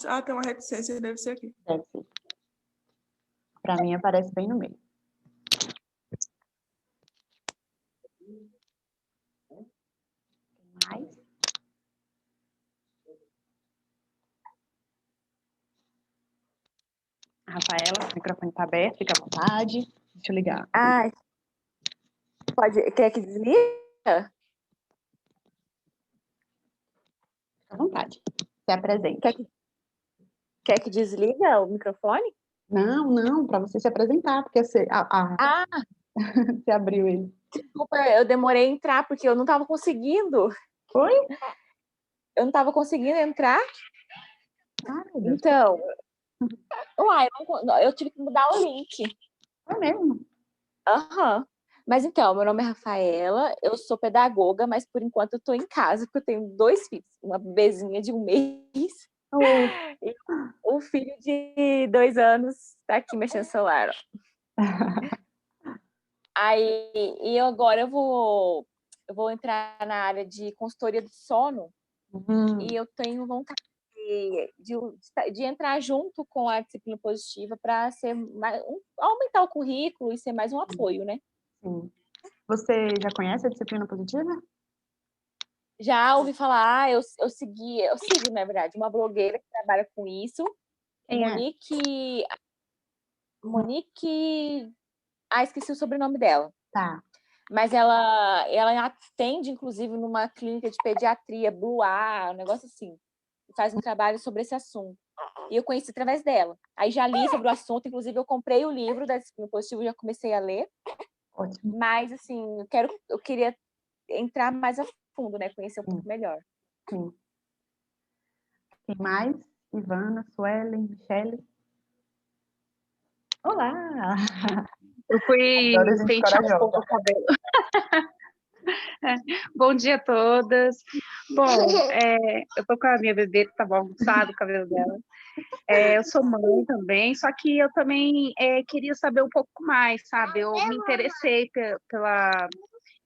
Ah, tem uma reticência, deve ser aqui. Deve ser. Para mim, aparece bem no meio. Mais? Rafaela, o microfone está aberto, fica à vontade. Deixa eu ligar. Ah, pode. Quer que desliga? Fica à vontade. Se apresente. Quer que desliga o microfone? Não, para você se apresentar, porque você abriu ele. Desculpa, eu demorei a entrar, porque eu não estava conseguindo. Foi? Eu não estava conseguindo entrar. Ah, meu Deus. Então, eu tive que mudar o link. É mesmo? Aham. Mas então, meu nome é Rafaela, eu sou pedagoga, mas por enquanto eu estou em casa, porque eu tenho 2 filhos. Uma bebezinha de 1 mês e um filho de 2 anos está aqui mexendo no celular. Aí, e agora eu vou entrar na área de consultoria do sono e eu tenho vontade de entrar junto com a disciplina positiva para aumentar o currículo e ser mais um apoio, né? Sim. Você já conhece a disciplina positiva? Já ouvi falar, eu sigo, na verdade, uma blogueira que trabalha com isso, Quem é? Monique, esqueci o sobrenome dela. Tá. Mas ela atende, inclusive, numa clínica de pediatria, Blue A, um negócio assim. E faz um trabalho sobre esse assunto. E eu conheci através dela. Aí já li sobre o assunto, inclusive eu comprei o livro da disciplina positiva e já comecei a ler. Ótimo. Mas, assim, eu queria entrar mais a fundo, né? Conhecer um pouco melhor. Sim. Quem mais? Ivana, Suelen, Michele. Olá! Eu fui Adoro gente pentear um corajosa. pouco o cabelo. Bom dia a todas. Bom, eu tô com a minha bebê que tá bagunçado o cabelo dela. Eu sou mãe também, só que eu também queria saber um pouco mais, sabe? Eu me interessei pela...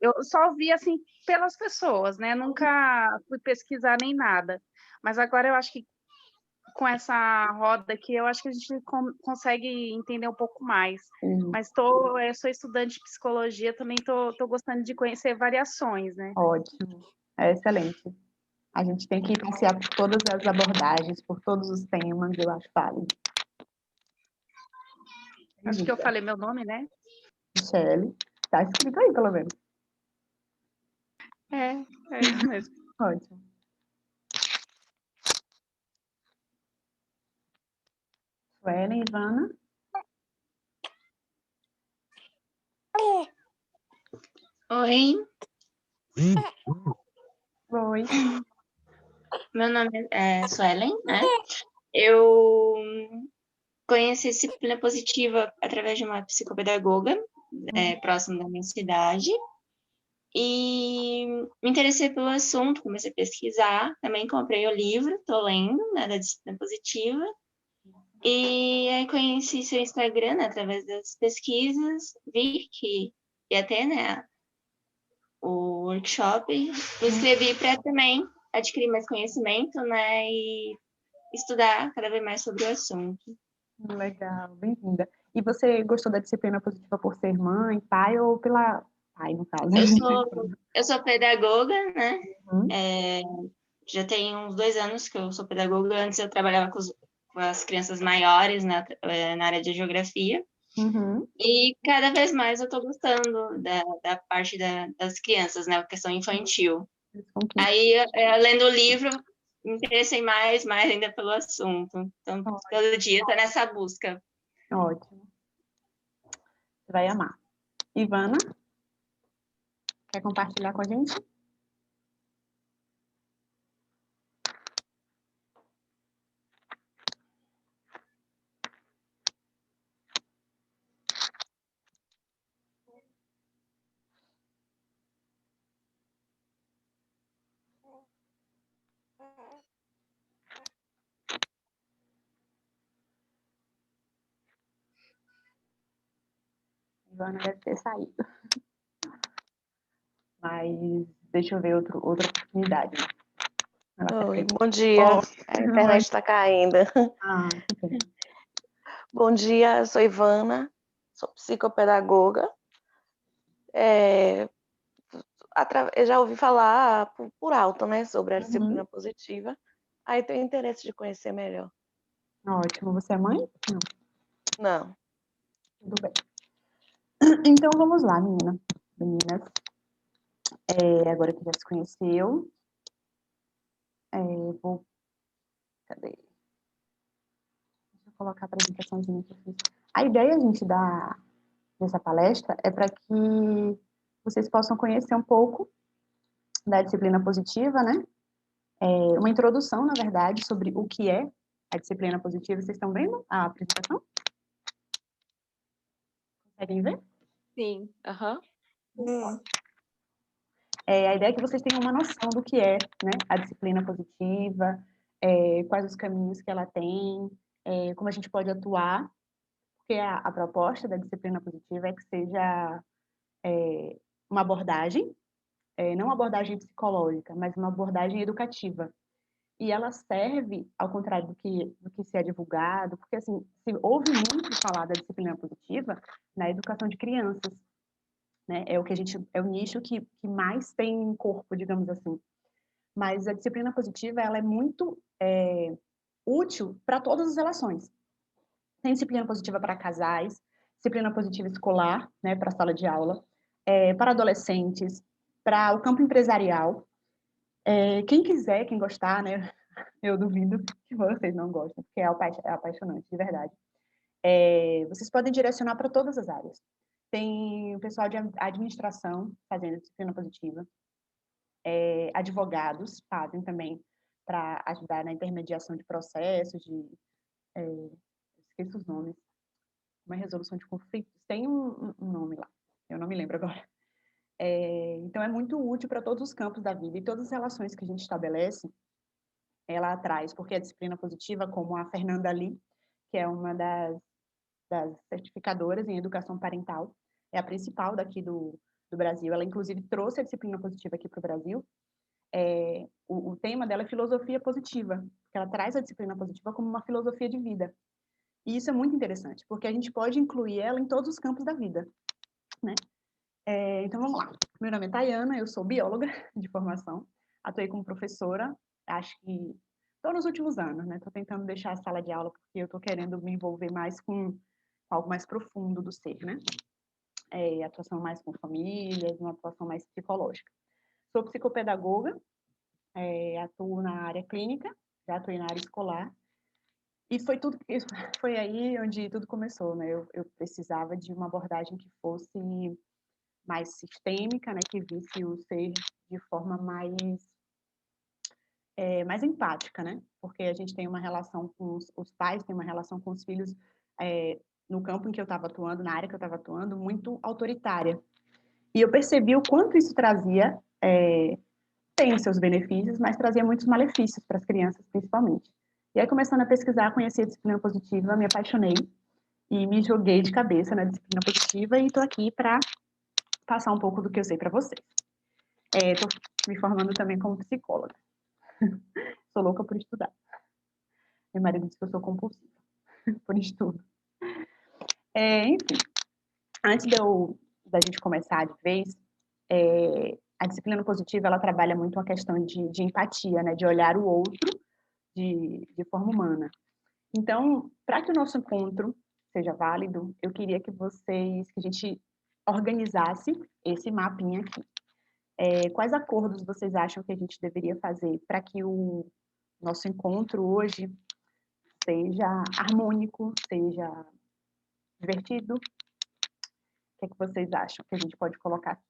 Eu só vi, assim, pelas pessoas, né? Nunca fui pesquisar nem nada. Mas agora eu acho que com essa roda aqui, eu acho que a gente consegue entender um pouco mais. Mas eu sou estudante de psicologia, também tô gostando de conhecer variações, né? Ótimo. É excelente. A gente tem que passear por todas as abordagens, por todos os temas, eu acho válido. Acho que eu falei meu nome, né? Michele. Tá escrito aí, pelo menos. É isso mesmo. Ótimo. Suelen, Ivana. Oi, Oi. meu nome é Suelen, né? Eu conheci a disciplina positiva através de uma psicopedagoga próximo da minha cidade e me interessei pelo assunto, comecei a pesquisar, também comprei o livro, estou lendo, né, da disciplina positiva e aí conheci seu Instagram, né, através das pesquisas, vi que ia ter, né, o workshop, me inscrevi para também adquirir mais conhecimento, né, e estudar cada vez mais sobre o assunto. Legal, bem-vinda. E você gostou da disciplina positiva por ser mãe, pai ou pela... Pai, no caso. Eu sou pedagoga, né? Já tem uns 2 anos que eu sou pedagoga. Antes eu trabalhava com as crianças maiores, né, na área de geografia. E cada vez mais eu estou gostando da parte das crianças, né? A questão infantil. Aí, lendo o livro, me interessei mais ainda pelo assunto. Então, todo dia estou nessa busca. Ótimo. Você vai amar. Ivana, quer compartilhar com a gente? Ivana deve ter saído. Mas deixa eu ver outra oportunidade. Oi, bom dia. A internet está caindo. Que pena. Bom dia, eu sou Ivana, sou psicopedagoga. Eu já ouvi falar por alto, né, sobre a disciplina positiva. Aí tenho interesse de conhecer melhor. Ótimo. Você é mãe? Não. Não. Tudo bem. Então, vamos lá, meninas. Agora que já se conheceu, cadê? Deixa eu colocar a apresentaçãozinha que eu fiz. A ideia, gente, dessa palestra é para que vocês possam conhecer um pouco da disciplina positiva, né? Uma introdução, na verdade, sobre o que é a disciplina positiva. Vocês estão vendo a apresentação? Conseguem ver? Sim, aham. A ideia é que vocês tenham uma noção do que é, né, a disciplina positiva, quais os caminhos que ela tem, como a gente pode atuar, porque a proposta da disciplina positiva é que seja uma abordagem, não uma abordagem psicológica, mas uma abordagem educativa. E ela serve, ao contrário do que se é divulgado, porque assim, se ouve muito falar da disciplina positiva na educação de crianças, né? É o nicho que mais tem corpo, digamos assim. Mas a disciplina positiva, ela é muito útil para todas as relações. Tem disciplina positiva para casais, disciplina positiva escolar, né, para a sala de aula, para adolescentes, para o campo empresarial. Quem quiser, quem gostar, né, eu duvido que vocês não gostem, porque é apaixonante, de verdade. Vocês podem direcionar para todas as áreas. Tem o pessoal de administração fazendo disciplina positiva, advogados fazem também para ajudar na intermediação de processos, esqueço os nomes, uma resolução de conflitos, tem um nome lá, eu não me lembro agora. Então, é muito útil para todos os campos da vida e todas as relações que a gente estabelece, ela traz, porque a disciplina positiva, como a Fernanda Lee, que é uma das certificadoras em educação parental, é a principal daqui do Brasil, ela inclusive trouxe a disciplina positiva aqui para o Brasil. O tema dela é filosofia positiva, porque ela traz a disciplina positiva como uma filosofia de vida. E isso é muito interessante, porque a gente pode incluir ela em todos os campos da vida, né? Então, vamos lá. Meu nome é Tayana, eu sou bióloga de formação, atuei como professora, acho que estou nos últimos anos, né? Estou tentando deixar a sala de aula, porque eu estou querendo me envolver mais com algo mais profundo do ser, né? Atuação mais com famílias, uma atuação mais psicológica. Sou psicopedagoga, atuo na área clínica, já atuei na área escolar, e foi aí onde tudo começou, né? Eu precisava de uma abordagem que fosse mais sistêmica, né? Que visse o ser de forma mais empática, né? Porque a gente tem uma relação com os pais, tem uma relação com os filhos, no campo em que eu estava atuando, na área que eu estava atuando, muito autoritária. E eu percebi o quanto isso trazia, tem os seus benefícios, mas trazia muitos malefícios para as crianças, principalmente. E aí, começando a pesquisar, conheci a disciplina positiva, me apaixonei e me joguei de cabeça na disciplina positiva e estou aqui para passar um pouco do que eu sei para vocês. Estou me formando também como psicóloga. Sou louca por estudar. Meu marido diz que eu sou compulsiva por estudo. Enfim, antes da gente começar de vez, a disciplina positiva, ela trabalha muito a questão de empatia, né? De olhar o outro de forma humana. Então, para que o nosso encontro seja válido, eu queria que a gente organizasse esse mapinha aqui. Quais acordos vocês acham que a gente deveria fazer para que o nosso encontro hoje seja harmônico, seja divertido? O que é que vocês acham que a gente pode colocar aqui?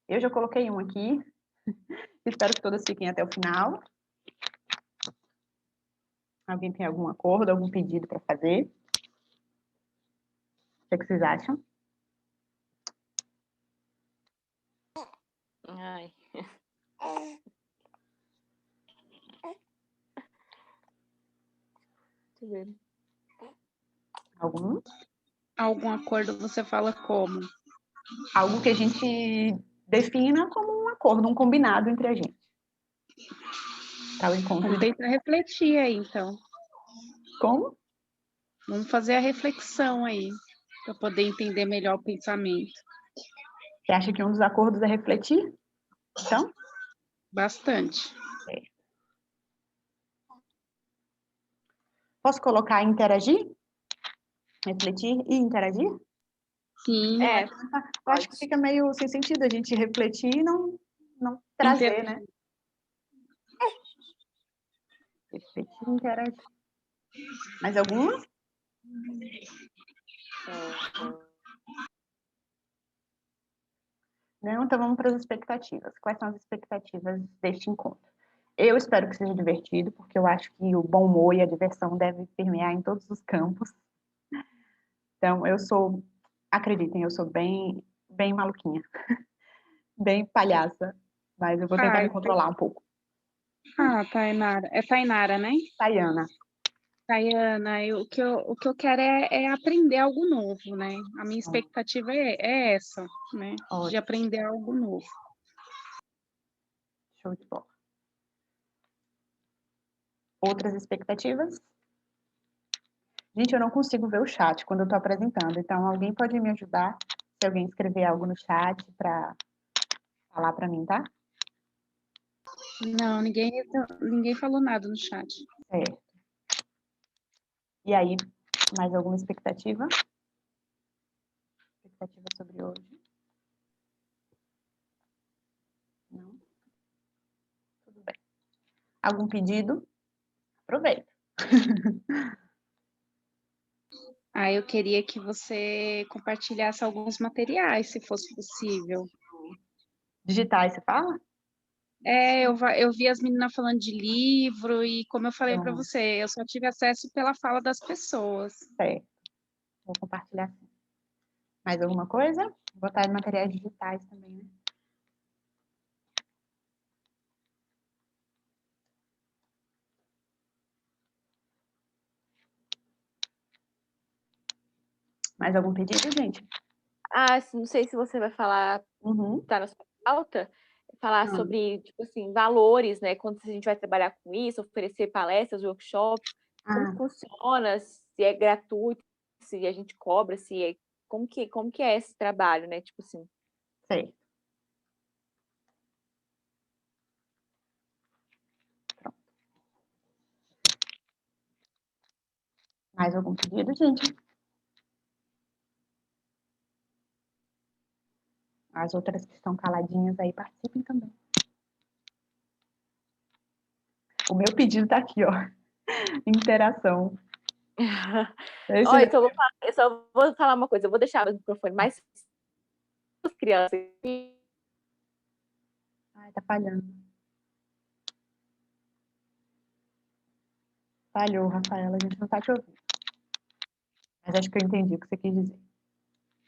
Eu já coloquei um aqui, espero que todas fiquem até o final. Alguém tem algum acordo, algum pedido para fazer? O que é que vocês acham? Ai. Deixa eu ver. Algum? Algum acordo você fala como? Algo que a gente defina como um acordo, um combinado entre a gente. para o encontro. Vamos tentar refletir aí, então. Como? Vamos fazer a reflexão aí, para poder entender melhor o pensamento. Você acha que um dos acordos é refletir? Então? Bastante. Posso colocar interagir? Refletir e interagir? Sim, Eu acho que fica meio sem sentido a gente refletir e não trazer, né? Refletir e interagir. Mais alguma? Não, então vamos para as expectativas. Quais são as expectativas deste encontro? Eu espero que seja divertido, porque eu acho que o bom humor e a diversão devem permear em todos os campos. Então, acreditem, eu sou bem maluquinha, bem palhaça, mas eu vou tentar me controlar um pouco. Tainara. É Tainara, né? Tayana. Tayana, o que eu quero é aprender algo novo, né? A minha expectativa é essa, né? Ótimo. De aprender algo novo. Show de bola. Outras expectativas? Gente, eu não consigo ver o chat quando eu estou apresentando, então alguém pode me ajudar se alguém escrever algo no chat para falar para mim, tá? Não, ninguém falou nada no chat. Certo. E aí, mais alguma expectativa? Expectativa sobre hoje? Não? Tudo bem. Algum pedido? Aproveita. Eu queria que você compartilhasse alguns materiais, se fosse possível. Digitais, você fala? Eu vi as meninas falando de livro e, como eu falei para Pronto. você, eu só tive acesso pela fala das pessoas. Certo. Vou compartilhar sim. Mais alguma coisa? Vou botar em materiais digitais também, né? Mais algum pedido, gente? Não sei se você vai falar, Uhum. tá na sua pauta, falar sobre, tipo assim, valores, né? Quando a gente vai trabalhar com isso, oferecer palestras, workshops, como funciona, se é gratuito, se a gente cobra, se é, como que é esse trabalho, né? Tipo assim. Certo. Pronto. Mais algum pedido, gente? As outras que estão caladinhas aí participem também. O meu pedido tá aqui, ó. Interação. Olha, eu só vou falar uma coisa, eu vou deixar o microfone mais as crianças. Ai, tá falhando. Falhou, Rafaela, a gente não tá te ouvindo. Mas acho que eu entendi o que você quis dizer.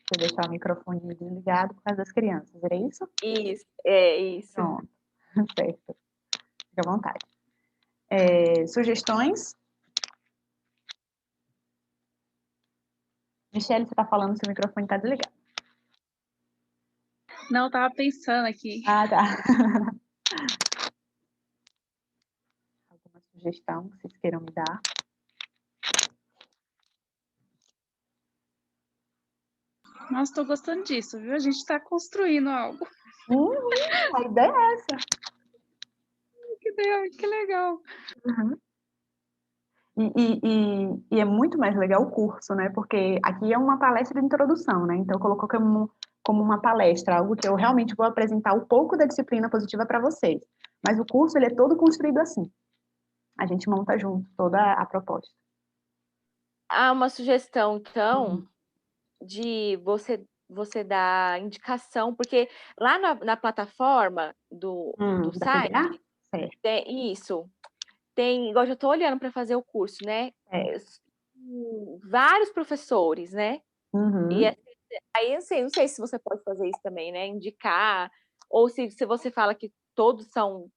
Você deixar o microfone desligado por causa das crianças, era isso? Isso, é isso. Pronto, certo. Fique à vontade. Sugestões? Michele, você está falando, seu microfone está desligado. Não, eu tava pensando aqui. Ah, tá. Alguma sugestão que vocês queiram me dar? Nossa, estou gostando disso, viu? A gente está construindo algo. A ideia é essa. Que legal. Uhum. E é muito mais legal o curso, né? Porque aqui é uma palestra de introdução, né? Então, eu coloco como uma palestra, algo que eu realmente vou apresentar um pouco da disciplina positiva para vocês. Mas o curso, ele é todo construído assim. A gente monta junto toda a proposta. Há uma sugestão, então, de você dar indicação, porque lá na plataforma do Da site, PDA? Certo. tem isso. Tem, igual eu já estou olhando para fazer o curso, né? Vários professores, né? Uhum. E aí, assim, não sei se você pode fazer isso também, né? Indicar, ou se você fala que todos são,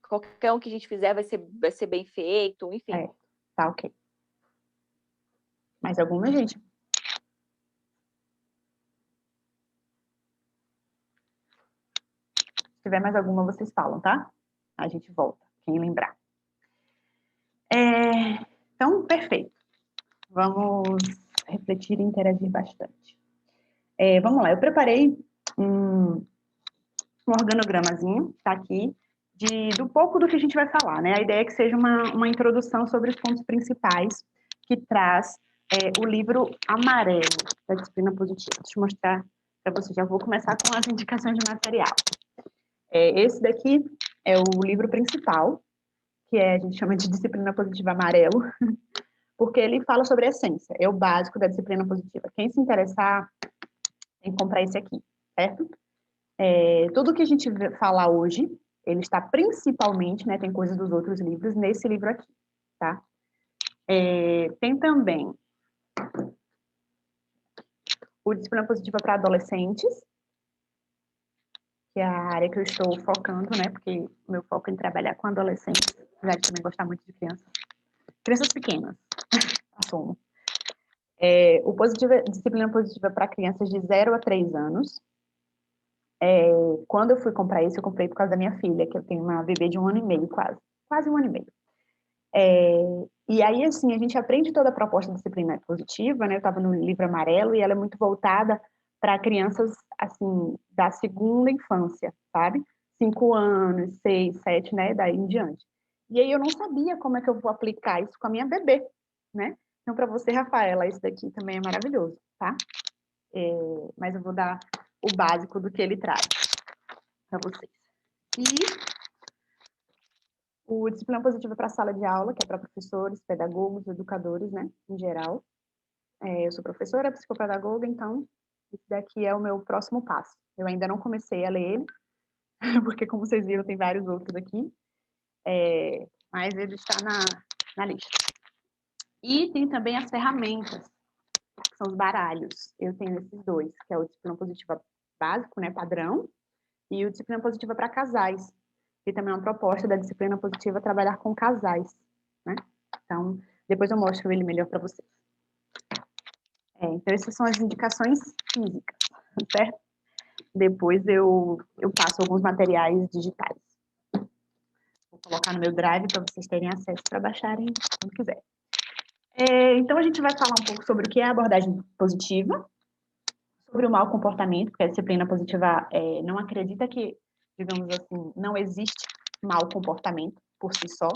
qualquer um que a gente fizer vai ser bem feito, enfim. Tá ok. Mais alguma, gente? Se tiver mais alguma, vocês falam, tá? A gente volta, quem lembrar. Então, perfeito. Vamos refletir e interagir bastante. Vamos lá, eu preparei um organogramazinho, tá aqui, do pouco do que a gente vai falar, né? A ideia é que seja uma introdução sobre os pontos principais que traz o livro amarelo da disciplina positiva. Deixa eu mostrar para vocês, já vou começar com as indicações de material. Esse daqui é o livro principal, que a gente chama de disciplina positiva amarelo, porque ele fala sobre a essência, é o básico da disciplina positiva. Quem se interessar, tem que comprar esse aqui, certo? Tudo que a gente falar hoje, ele está principalmente, né, tem coisas dos outros livros, nesse livro aqui, tá? Tem também o Disciplina Positiva para Adolescentes, que é a área que eu estou focando, né, porque o meu foco é em trabalhar com adolescentes, apesar de também gostar muito de crianças. Crianças pequenas, assumo. Disciplina Positiva para crianças de 0 a 3 anos. Quando eu fui comprar isso, eu comprei por causa da minha filha, que eu tenho uma bebê de 1 ano e meio, quase 1 ano e meio. E aí, assim, a gente aprende toda a proposta da disciplina positiva, né? Eu estava no livro amarelo e ela é muito voltada para crianças, assim, da segunda infância, sabe? 5 anos, 6, 7, né? Daí em diante. E aí eu não sabia como é que eu vou aplicar isso com a minha bebê, né? Então, para você, Rafaela, esse daqui também é maravilhoso, tá? Mas eu vou dar o básico do que ele traz para vocês. E o Disciplina Positiva para a sala de aula, que é para professores, pedagogos, educadores, né, em geral. Eu sou professora, psicopedagoga, então esse daqui é o meu próximo passo. Eu ainda não comecei a ler ele, porque como vocês viram, tem vários outros aqui, mas ele está na lista. E tem também as ferramentas, que são os baralhos. Eu tenho esses dois, que é o Disciplina Positiva básico, né, padrão, e o Disciplina Positiva para casais, que também é uma proposta da disciplina positiva trabalhar com casais, né? Então, depois eu mostro ele melhor para vocês. Então, essas são as indicações físicas, certo? Depois eu passo alguns materiais digitais. Vou colocar no meu drive para vocês terem acesso para baixarem quando quiser. Então, a gente vai falar um pouco sobre o que é a abordagem positiva, sobre o mau comportamento, porque a disciplina positiva não acredita que, digamos assim, não existe mau comportamento por si só.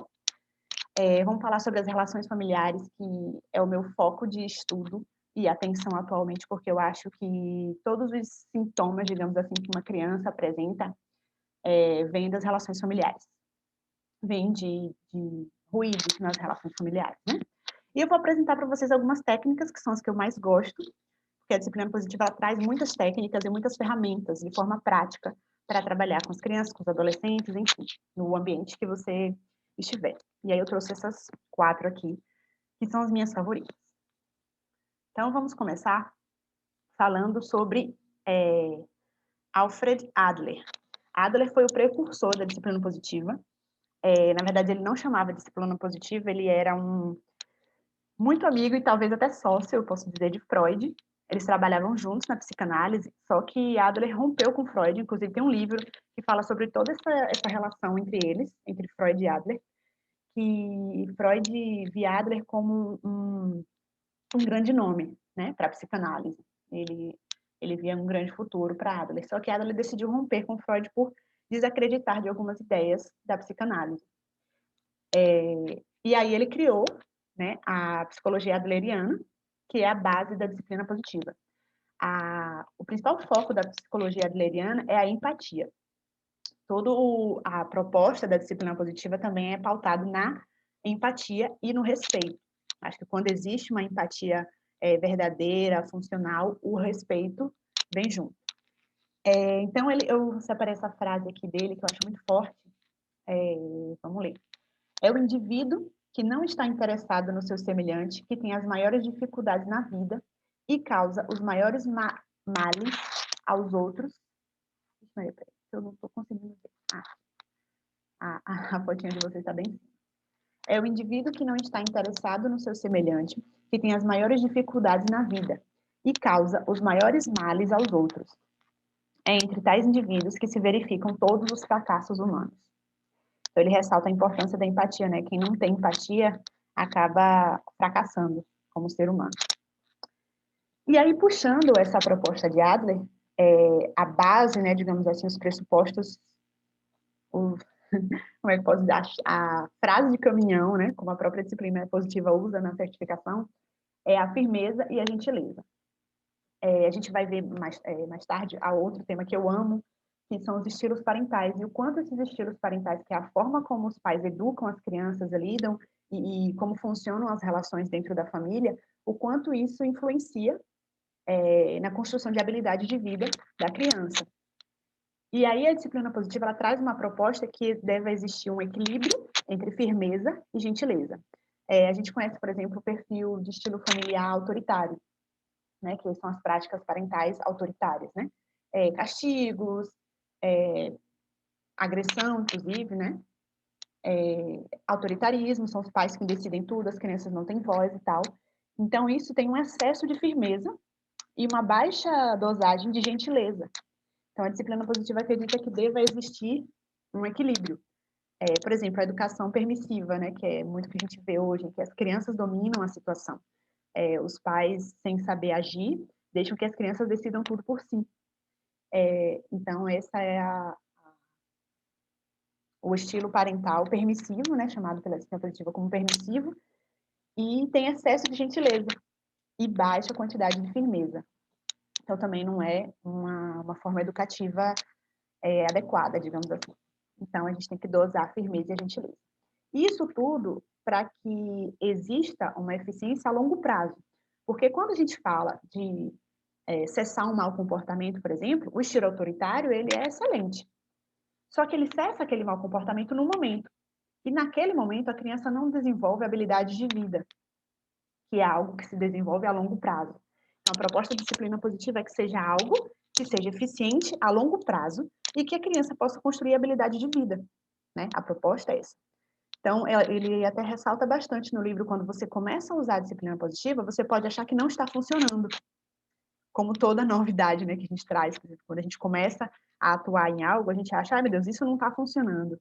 Vamos falar sobre as relações familiares, que é o meu foco de estudo e atenção atualmente, porque eu acho que todos os sintomas, digamos assim, que uma criança apresenta, vêm das relações familiares. Vêm de ruídos nas relações familiares, né? E eu vou apresentar para vocês algumas técnicas, que são as que eu mais gosto, porque a disciplina positiva traz muitas técnicas e muitas ferramentas de forma prática para trabalhar com as crianças, com os adolescentes, enfim, no ambiente que você estiver. E aí eu trouxe essas 4 aqui, que são as minhas favoritas. Então, vamos começar falando sobre Alfred Adler. Adler foi o precursor da disciplina positiva. Na verdade, ele não chamava de disciplina positiva, ele era muito amigo e talvez até sócio, eu posso dizer, de Freud. Eles trabalhavam juntos na psicanálise, só que Adler rompeu com Freud, inclusive tem um livro que fala sobre toda essa relação entre eles, entre Freud e Adler, que Freud via Adler como um grande nome, né, para a psicanálise. Ele via um grande futuro para Adler, só que Adler decidiu romper com Freud por desacreditar de algumas ideias da psicanálise. E aí ele criou, né, a psicologia adleriana, que é a base da disciplina positiva. O principal foco da psicologia adleriana é a empatia. Toda a proposta da disciplina positiva também é pautada na empatia e no respeito. Acho que quando existe uma empatia verdadeira, funcional, o respeito vem junto. Então, eu separei essa frase aqui dele, que eu acho muito forte. Vamos ler. É o indivíduo que não está interessado no seu semelhante, que tem as maiores dificuldades na vida e causa os maiores males aos outros. Eu não estou conseguindo ver. A fotinha de vocês está bem. É o indivíduo que não está interessado no seu semelhante, que tem as maiores dificuldades na vida e causa os maiores males aos outros. É entre tais indivíduos que se verificam todos os fracassos humanos. Então, ele ressalta a importância da empatia, né? Quem não tem empatia acaba fracassando como ser humano. E aí, puxando essa proposta de Adler, a base, né, digamos assim, os pressupostos, como é que eu posso dizer, a frase de caminhão, né, como a própria disciplina positiva usa na certificação, é a firmeza e a gentileza. A gente vai ver mais tarde a outro tema que eu amo, que são os estilos parentais, e o quanto esses estilos parentais, que é a forma como os pais educam as crianças, lidam, e como funcionam as relações dentro da família, o quanto isso influencia na construção de habilidade de vida da criança. E aí a disciplina positiva, ela traz uma proposta que deve existir um equilíbrio entre firmeza e gentileza. A gente conhece, por exemplo, o perfil de estilo familiar autoritário, né, que são as práticas parentais autoritárias, né? Castigos, agressão, inclusive, né? Autoritarismo, são os pais que decidem tudo, as crianças não têm voz e tal. Então, isso tem um excesso de firmeza e uma baixa dosagem de gentileza. Então, a disciplina positiva acredita que deva existir um equilíbrio. Por exemplo, a educação permissiva, né, que é muito que a gente vê hoje, que as crianças dominam a situação. Os pais, sem saber agir, deixam que as crianças decidam tudo por si. Então, essa é o estilo parental permissivo, né, chamado pela disciplina positiva como permissivo, e tem excesso de gentileza e baixa quantidade de firmeza. Então, também não é uma forma educativa adequada, digamos assim. Então, a gente tem que dosar a firmeza e a gentileza. Isso tudo para que exista uma eficiência a longo prazo. Porque quando a gente fala de cessar um mau comportamento, por exemplo, o estilo autoritário, ele é excelente. Só que ele cessa aquele mau comportamento no momento. E naquele momento, a criança não desenvolve habilidade de vida, que é algo que se desenvolve a longo prazo. Então, a proposta de disciplina positiva é que seja algo que seja eficiente a longo prazo e que a criança possa construir habilidade de vida, né? A proposta é essa. Então, ele até ressalta bastante no livro, quando você começa a usar a disciplina positiva, você pode achar que não está funcionando, como toda novidade, né, que a gente traz. Por exemplo, quando a gente começa a atuar em algo, a gente acha, ai meu Deus, isso não está funcionando.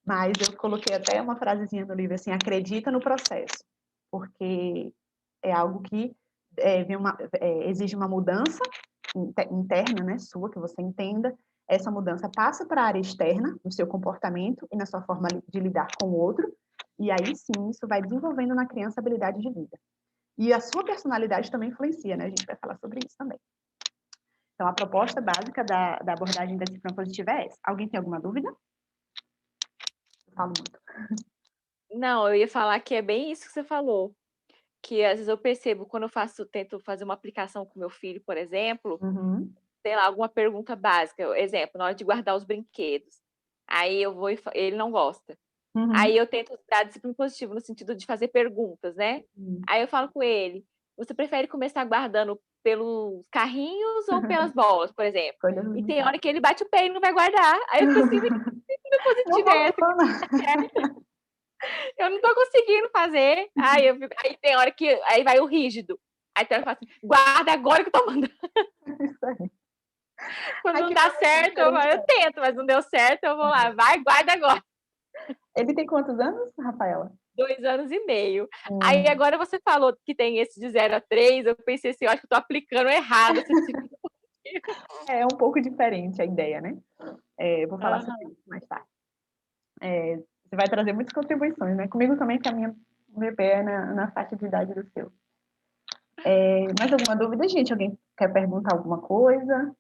Mas eu coloquei até uma frasezinha no livro, assim, acredita no processo, porque é algo que exige uma mudança interna, né, sua, que você entenda. Essa mudança passa para a área externa, no seu comportamento e na sua forma de lidar com o outro, e aí sim, isso vai desenvolvendo na criança a habilidade de vida. E a sua personalidade também influencia, né? A gente vai falar sobre isso também. Então, a proposta básica da abordagem da disciplina positiva é essa. Alguém tem alguma dúvida? Eu falo muito. Não, eu ia falar que é bem isso que você falou. Que às vezes eu percebo quando eu tento fazer uma aplicação com meu filho, por exemplo, sei lá, alguma pergunta básica, exemplo, na hora de guardar os brinquedos. Aí eu vou ele não gosta. Aí eu tento dar disciplina positiva no sentido de fazer perguntas, né? Aí eu falo com ele, você prefere começar guardando pelos carrinhos ou pelas bolas, por exemplo? E tem hora que ele bate o pé e não vai guardar. Aí eu fico assim, disciplina positiva é essa? Eu não tô conseguindo fazer. Aí tem hora que aí vai o rígido. Aí tem hora que eu falo assim, guarda agora que eu tô mandando. Isso aí. Quando não dá certo, eu tento, mas não deu certo, eu vou lá, vai, guarda agora. Ele tem quantos anos, Rafaela? 2 anos e meio. Aí agora você falou que tem esse de 0 a 3, eu pensei assim, eu acho que eu tô aplicando errado esse tipo. É um pouco diferente a ideia, né? Eu vou falar sobre isso mais tarde. Você vai trazer muitas contribuições, né? Comigo também, que a minha bebê é na faixa de idade do seu. Mais alguma dúvida, gente? Alguém quer perguntar alguma coisa?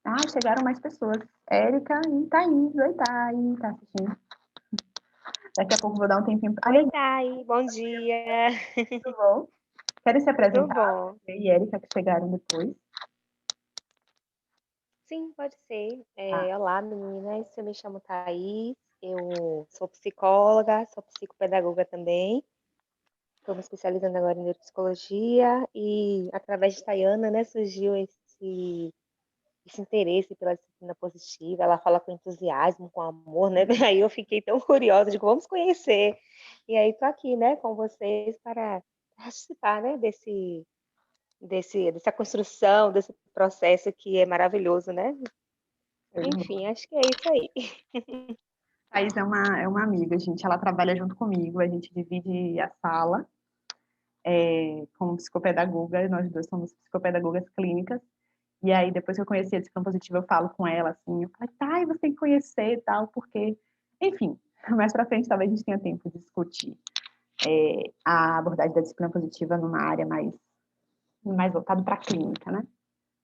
Ah, chegaram mais pessoas. Érica e Thaís. Oi, Thaís, tá assistindo? Daqui a pouco vou dar um tempinho. Oi, Thay, bom dia. Tudo bom? Querem se Tudo apresentar? bom? Eu e Érica, que chegaram depois. Sim, pode ser. Tá. Olá, meninas. Eu me chamo Thaís, eu sou psicóloga, sou psicopedagoga também. Estou me especializando agora em neuropsicologia e, através de Tayana, né, surgiu esse interesse pela disciplina positiva. Ela fala com entusiasmo, com amor, né? Aí eu fiquei tão curiosa, digo, vamos conhecer. E aí estou aqui, né, com vocês para participar, né, dessa construção, desse processo que é maravilhoso, né? Enfim, acho que é isso aí. Thaís é uma amiga, gente. Ela trabalha junto comigo, a gente divide a sala como psicopedagoga, nós duas somos psicopedagogas clínicas. E aí, depois que eu conheci a disciplina positiva, eu falo com ela, assim, eu falei, Thay, você tem que conhecer e tal, porque... Enfim, mais pra frente talvez a gente tenha tempo de discutir a abordagem da disciplina positiva numa área mais voltada para a clínica, né?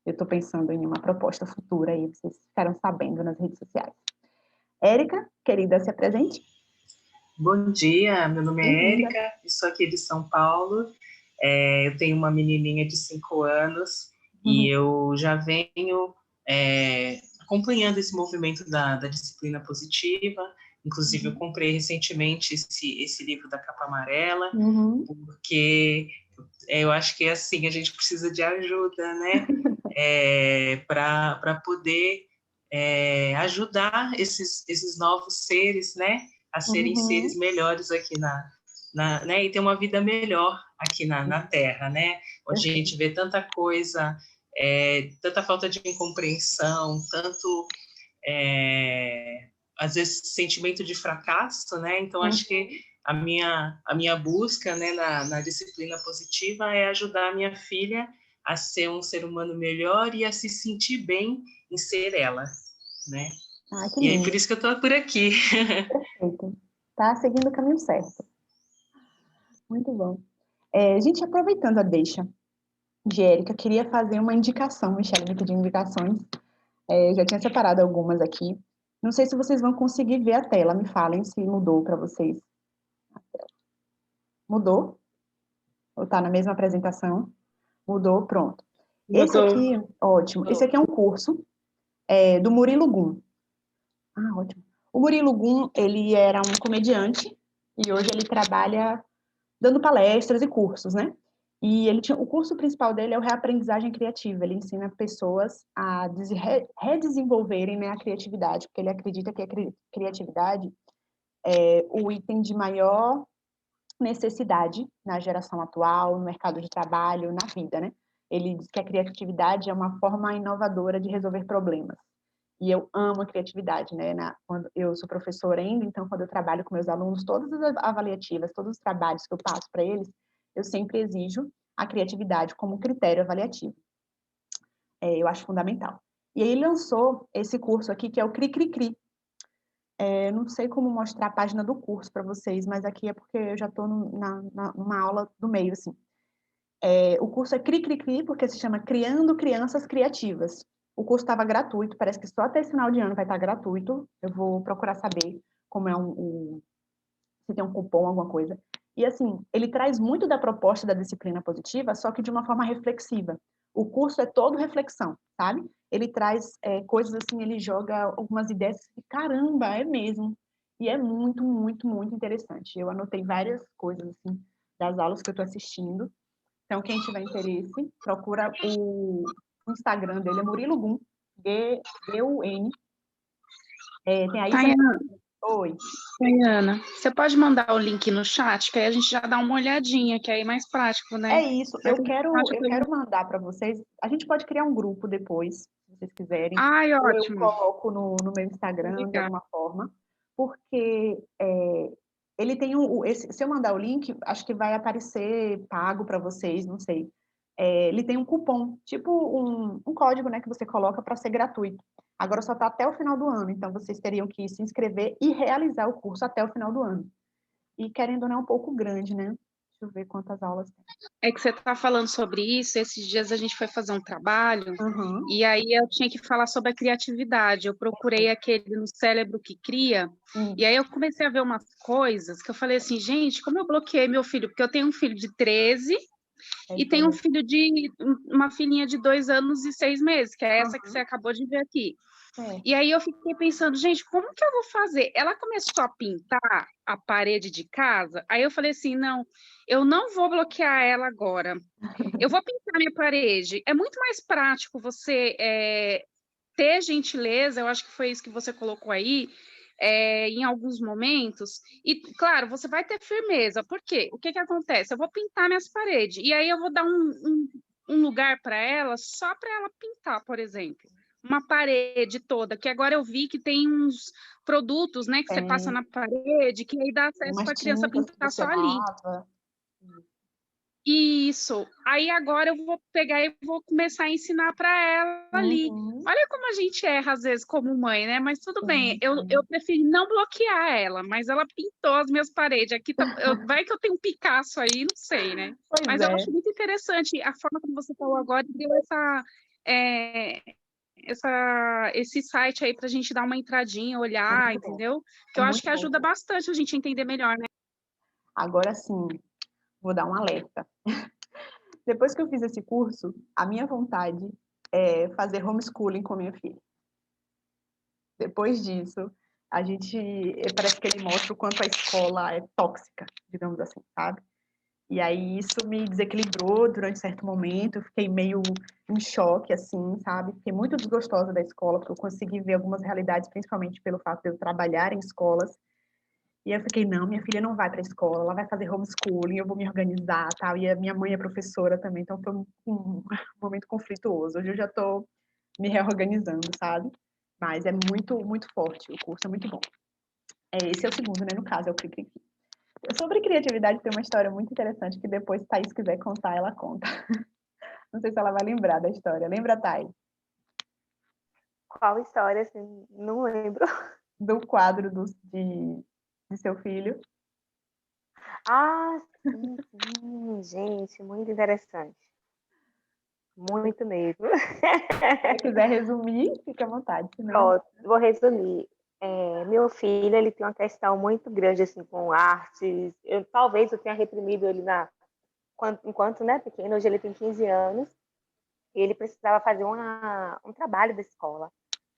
Eu estou pensando em uma proposta futura aí, vocês ficarão sabendo nas redes sociais. Érica, querida, se apresente. Bom dia, meu nome é Bem-vinda. Érica, sou aqui de São Paulo. Eu tenho uma menininha de 5 anos e eu já venho acompanhando esse movimento da disciplina positiva. Inclusive, eu comprei recentemente esse livro da capa amarela, porque eu acho que assim, a gente precisa de ajuda, né? Para poder ajudar esses novos seres, né? A serem seres melhores aqui né? E ter uma vida melhor aqui na Terra, né? Onde a gente vê tanta coisa, tanta falta de incompreensão, tanto às vezes sentimento de fracasso, né? Então acho que a minha busca, né, na disciplina positiva é ajudar a minha filha a ser um ser humano melhor e a se sentir bem em ser ela, né? Que E lindo. é por isso que eu estou por aqui. Perfeito. Tá seguindo o caminho certo. Muito bom. Gente, aproveitando a deixa de Érica, queria fazer uma indicação, Michelle me pediu indicações. Eu já tinha separado algumas aqui. Não sei se vocês vão conseguir ver a tela, me falem se mudou para vocês. Mudou? Ou está na mesma apresentação? Mudou, pronto. Esse aqui, ótimo. Esse aqui é um curso do Murilo Gun. Ótimo. O Murilo Gun, ele era um comediante e hoje ele trabalha dando palestras e cursos, né? E o curso principal dele é o Reaprendizagem Criativa. Ele ensina pessoas a redesenvolverem, né, a criatividade, porque ele acredita que a criatividade é o item de maior necessidade na geração atual, no mercado de trabalho, na vida, né? Ele diz que a criatividade é uma forma inovadora de resolver problemas. E eu amo a criatividade, né? Quando eu sou professora ainda, então quando eu trabalho com meus alunos, todas as avaliativas, todos os trabalhos que eu passo para eles, eu sempre exijo a criatividade como critério avaliativo. Eu acho fundamental. E aí ele lançou esse curso aqui, que é o Cri Cri Cri. Não sei como mostrar a página do curso para vocês, mas aqui é porque eu já estou numa aula do meio, assim. O curso é Cri Cri Cri, porque se chama Criando Crianças Criativas. O curso estava gratuito, parece que só até esse final de ano vai estar gratuito. Eu vou procurar saber como é se tem um cupom, alguma coisa. E assim, ele traz muito da proposta da disciplina positiva, só que de uma forma reflexiva. O curso é todo reflexão, sabe? Ele traz coisas assim, ele joga algumas ideias e caramba, é mesmo. E é muito, muito, muito interessante. Eu anotei várias coisas assim das aulas que eu estou assistindo. Então, quem tiver interesse, procura o Instagram dele, é Murilo Gun, G-U-N. Tem aí também. Oi. Ana, você pode mandar o link no chat, que aí a gente já dá uma olhadinha, que aí é mais prático, né? É isso, eu quero mandar para vocês. A gente pode criar um grupo depois, se vocês quiserem. Ai, ou ótimo. eu coloco no meu Instagram de alguma forma, porque ele tem se eu mandar o link, acho que vai aparecer pago para vocês, não sei. Ele tem um cupom, tipo um código, né, que você coloca para ser gratuito. Agora só está até o final do ano, então vocês teriam que se inscrever e realizar o curso até o final do ano. E querendo ou não, é um pouco grande, né? Deixa eu ver quantas aulas tem. É que você está falando sobre isso, esses dias a gente foi fazer um trabalho, e aí eu tinha que falar sobre a criatividade. Eu procurei aquele no Cérebro que Cria, e aí eu comecei a ver umas coisas que eu falei assim, gente, como eu bloqueei meu filho? Porque eu tenho um filho de 13 e tenho uma filhinha de 2 anos e 6 meses, que é essa que você acabou de ver aqui. E aí eu fiquei pensando, gente, como que eu vou fazer? Ela começou a pintar a parede de casa, aí eu falei assim, não, eu não vou bloquear ela agora. Eu vou pintar minha parede. É muito mais prático você ter gentileza, eu acho que foi isso que você colocou aí, em alguns momentos, e claro, você vai ter firmeza, por quê? O que acontece? Eu vou pintar minhas paredes, e aí eu vou dar um lugar para ela, só para ela pintar, por exemplo. uma parede toda, que agora eu vi que tem uns produtos, né, que você passa na parede, que aí dá acesso Umas para a criança tintas que pintar você só ali. lava. Isso. Aí agora eu vou pegar e vou começar a ensinar para ela ali. Uhum. Olha como a gente erra às vezes como mãe, né? Mas tudo bem. Sim, Eu preferi não bloquear ela, mas ela pintou as minhas paredes. Aqui vai que eu tenho um Picasso aí, não sei, né? Pois Mas eu é. acho muito interessante a forma como você falou agora, deu esse site aí para a gente dar uma entradinha, olhar, Muito bom. entendeu? Que É eu acho muito que bom. ajuda bastante a gente a entender melhor, né? Agora sim, vou dar um alerta. Depois que eu fiz esse curso, a minha vontade é fazer homeschooling com minha filha. Depois disso, parece que ele mostra o quanto a escola é tóxica, digamos assim, sabe? E aí isso me desequilibrou durante certo momento, eu fiquei meio em choque, assim, sabe? Fiquei muito desgostosa da escola, porque eu consegui ver algumas realidades, principalmente pelo fato de eu trabalhar em escolas. E aí eu fiquei, não, minha filha não vai para a escola, ela vai fazer homeschooling, eu vou me organizar, tal. E a minha mãe é professora também, então foi um momento conflituoso. Hoje eu já estou me reorganizando, sabe? Mas é muito, muito forte, o curso é muito bom. Esse é o segundo, né? No caso, é o Cri. Sobre criatividade, tem uma história muito interessante que depois, Thaís quiser contar, ela conta. Não sei se ela vai lembrar da história. Lembra, Thaís? Qual história, assim? Não lembro. Do quadro de seu filho. Ah, sim, gente, muito interessante. Muito mesmo. Se quiser resumir, fica à vontade. Senão... Pronto, vou resumir. Meu filho, ele tem uma questão muito grande assim com artes. Talvez eu tenha reprimido ele enquanto né, pequeno. Hoje ele tem 15 anos. E ele precisava fazer um trabalho da escola.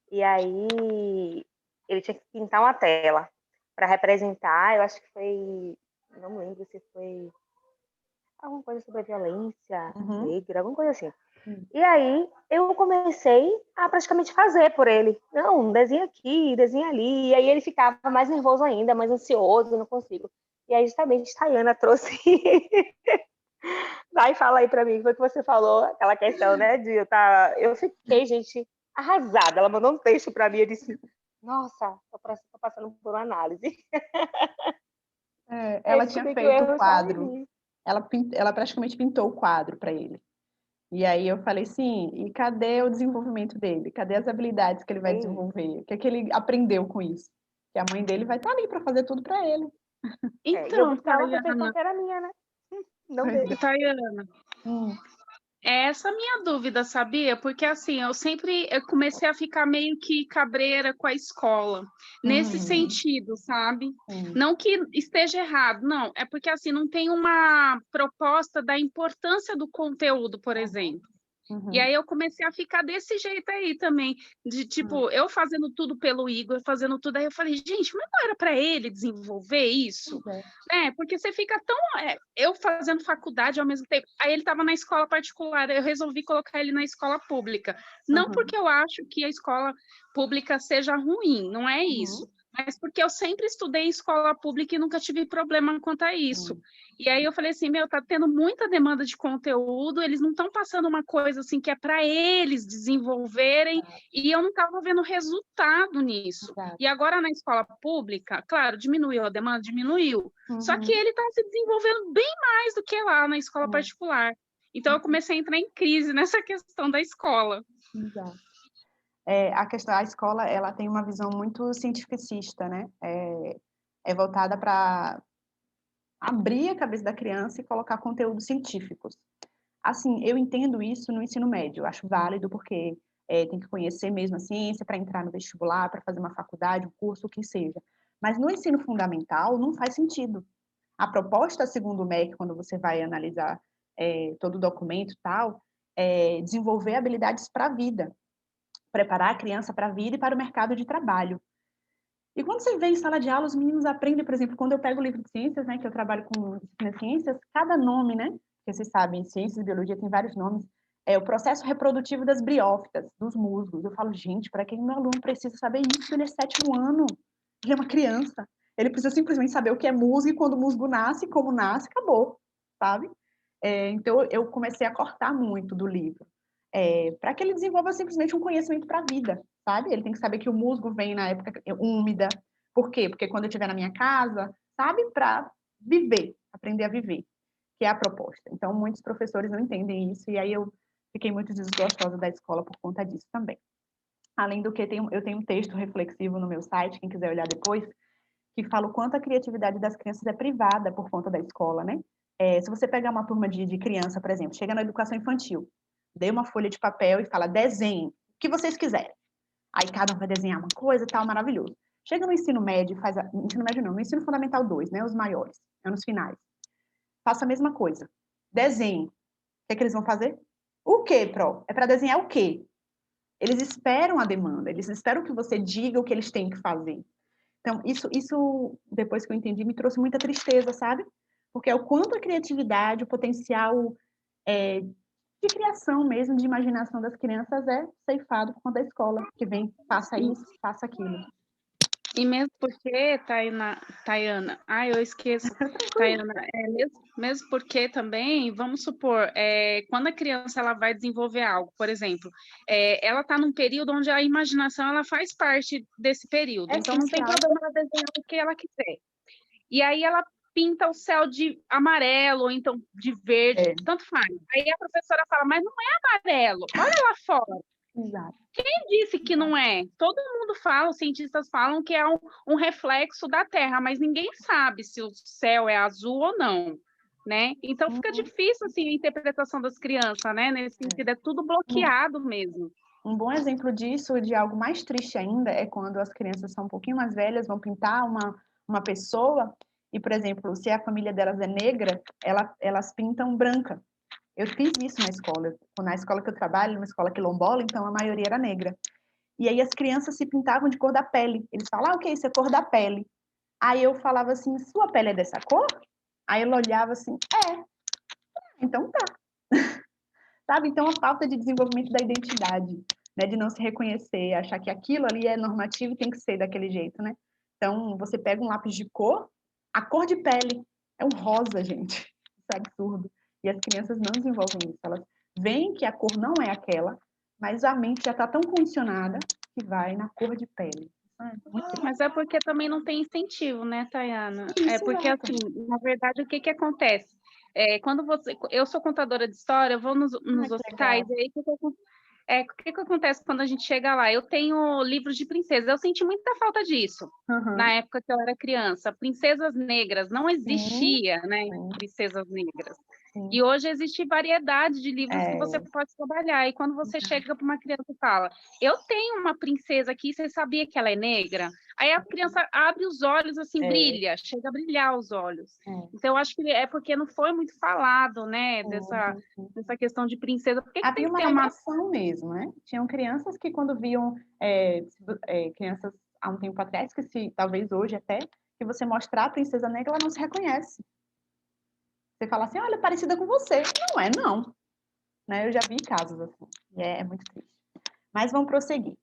E aí ele tinha que pintar uma tela para representar. Eu acho que foi, não lembro se foi alguma coisa sobre a violência negra, alguma coisa assim. E aí eu comecei a praticamente fazer por ele. Não, desenha aqui, desenha ali. E aí ele ficava mais nervoso ainda, mais ansioso, não consigo. E aí justamente Tayana trouxe... Vai, fala aí pra mim, foi o que você falou, aquela questão, né, eu fiquei, gente, arrasada. Ela mandou um texto pra mim e disse, nossa, tô passando por uma análise. Ela tinha feito o quadro. Ela praticamente pintou o quadro para ele. E aí eu falei, sim, e cadê o desenvolvimento dele? Cadê as habilidades que ele vai desenvolver? O que é que ele aprendeu com isso? Que a mãe dele vai estar ali para fazer tudo para ele. E eu buscar uma perfeição que era minha, né? Não dele. Tayana, é essa a minha dúvida, sabia? Porque assim, eu comecei a ficar meio que cabreira com a escola, nesse sentido, sabe? Não que esteja errado, não, é porque assim, não tem uma proposta da importância do conteúdo, por exemplo. E aí eu comecei a ficar desse jeito aí também, de tipo, eu fazendo tudo pelo Igor, fazendo tudo, aí eu falei, gente, mas não era para ele desenvolver isso? Porque você fica tão... eu fazendo faculdade ao mesmo tempo, aí ele estava na escola particular, eu resolvi colocar ele na escola pública. Não porque eu acho que a escola pública seja ruim, não é isso. Mas porque eu sempre estudei em escola pública e nunca tive problema quanto a isso. E aí eu falei assim, tá tendo muita demanda de conteúdo, eles não estão passando uma coisa assim que é para eles desenvolverem, e eu não estava vendo resultado nisso. E agora na escola pública, claro, diminuiu a demanda, diminuiu. Só que ele está se desenvolvendo bem mais do que lá na escola particular. Então eu comecei a entrar em crise nessa questão da escola. Exato. A escola, ela tem uma visão muito cientificista, né? É voltada para abrir a cabeça da criança e colocar conteúdos científicos. Assim, eu entendo isso no ensino médio, acho válido porque tem que conhecer mesmo a ciência para entrar no vestibular, para fazer uma faculdade, um curso, o que seja. Mas no ensino fundamental não faz sentido. A proposta, segundo o MEC, quando você vai analisar todo o documento e tal, é desenvolver habilidades para a vida, preparar a criança para a vida e para o mercado de trabalho. E quando você vê em sala de aula, os meninos aprendem, por exemplo, quando eu pego o livro de ciências, né, que eu trabalho com disciplina de ciências, cada nome, né, que vocês sabem, ciências e biologia tem vários nomes, é o processo reprodutivo das briófitas, dos musgos. Eu falo, gente, para que meu aluno precisa saber isso? Ele é 7º ano, ele é uma criança. Ele precisa simplesmente saber o que é musgo e quando o musgo nasce, como nasce, acabou, sabe? Então, eu comecei a cortar muito do livro. para que ele desenvolva simplesmente um conhecimento para a vida, sabe? Ele tem que saber que o musgo vem na época úmida. Por quê? Porque quando eu estiver na minha casa, sabe? Para viver, aprender a viver, que é a proposta. Então, muitos professores não entendem isso, e aí eu fiquei muito desgostosa da escola por conta disso também. Além do que, eu tenho um texto reflexivo no meu site, quem quiser olhar depois, que fala o quanto a criatividade das crianças é privada por conta da escola, né? Se você pegar uma turma de criança, por exemplo, chega na educação infantil, dê uma folha de papel e fala, desenhe o que vocês quiserem. Aí cada um vai desenhar uma coisa e tal, maravilhoso. Chega no ensino médio, ensino médio não, no ensino fundamental 2, né, os maiores, anos finais. Faça a mesma coisa. Desenhe. O que é que eles vão fazer? O quê, Pro? É para desenhar o quê? Eles esperam a demanda, eles esperam que você diga o que eles têm que fazer. Então, isso depois que eu entendi, me trouxe muita tristeza, sabe? Porque é o quanto a criatividade, o potencial de criação mesmo, de imaginação das crianças é ceifado por conta da escola, que vem, passa isso, passa aquilo. E mesmo porque, Tayana, eu esqueço, Tayana, mesmo porque também, vamos supor, quando a criança ela vai desenvolver algo, por exemplo, ela está num período onde a imaginação ela faz parte desse período, então não tem problema ela desenhar o que ela quiser. E aí ela pinta o céu de amarelo, ou então de verde, tanto faz. Aí a professora fala, mas não é amarelo, olha lá fora. Exato. Quem disse que não é? Todo mundo fala, os cientistas falam que é um reflexo da Terra, mas ninguém sabe se o céu é azul ou não, né? Então fica difícil assim a interpretação das crianças, né? Nesse sentido, é tudo bloqueado mesmo. Um bom exemplo disso, de algo mais triste ainda, é quando as crianças são um pouquinho mais velhas, vão pintar uma pessoa, e, por exemplo, se a família delas é negra, elas pintam branca. Eu fiz isso na escola que eu trabalho, numa escola quilombola, então a maioria era negra. E aí as crianças se pintavam de cor da pele. Eles falavam, ok, isso é cor da pele. Aí eu falava assim, sua pele é dessa cor? Aí ela olhava assim, então tá. Sabe? Então a falta de desenvolvimento da identidade, né? De não se reconhecer, achar que aquilo ali é normativo e tem que ser daquele jeito, né? Então você pega um lápis de cor, a cor de pele é um rosa, gente. Isso é absurdo. E as crianças não desenvolvem isso. Elas veem que a cor não é aquela, mas a mente já está tão condicionada que vai na cor de pele. Mas é porque também não tem incentivo, né, Tayana? Isso, porque, exato. assim, na verdade, o que acontece? Quando eu sou contadora de história, eu vou nos hospitais, e aí o que acontece quando a gente chega lá? Eu tenho livros de princesas, eu senti muita falta disso na época que eu era criança. Princesas negras, não existia, né? Princesas negras. E hoje existe variedade de livros que você pode trabalhar. E quando você chega para uma criança e fala, eu tenho uma princesa aqui, você sabia que ela é negra? Aí a criança abre os olhos, assim, brilha, chega a brilhar os olhos. Então, eu acho que é porque não foi muito falado, né, dessa questão de princesa. Por que havia tem que ter uma negação mesmo, né? Tinham crianças que quando viam crianças há um tempo atrás, talvez hoje até, que você mostrar a princesa negra, ela não se reconhece. Você fala assim, olha, parecida com você. Não é, não. Né? Eu já vi casos assim. E é muito triste. Mas vamos prosseguir.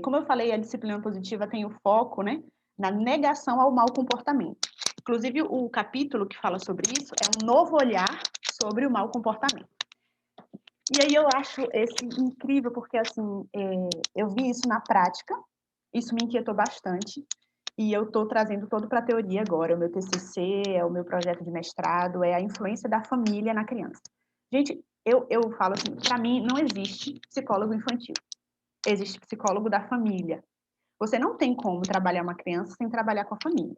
Como eu falei, a disciplina positiva tem o foco, né, na negação ao mau comportamento. Inclusive, o capítulo que fala sobre isso é um novo olhar sobre o mau comportamento. E aí eu acho esse incrível, porque assim, eu vi isso na prática, isso me inquietou bastante, e eu estou trazendo todo para a teoria agora. O meu TCC, é o meu projeto de mestrado, é a influência da família na criança. Gente, eu falo assim, para mim não existe psicólogo infantil. Existe psicólogo da família. Você não tem como trabalhar uma criança sem trabalhar com a família.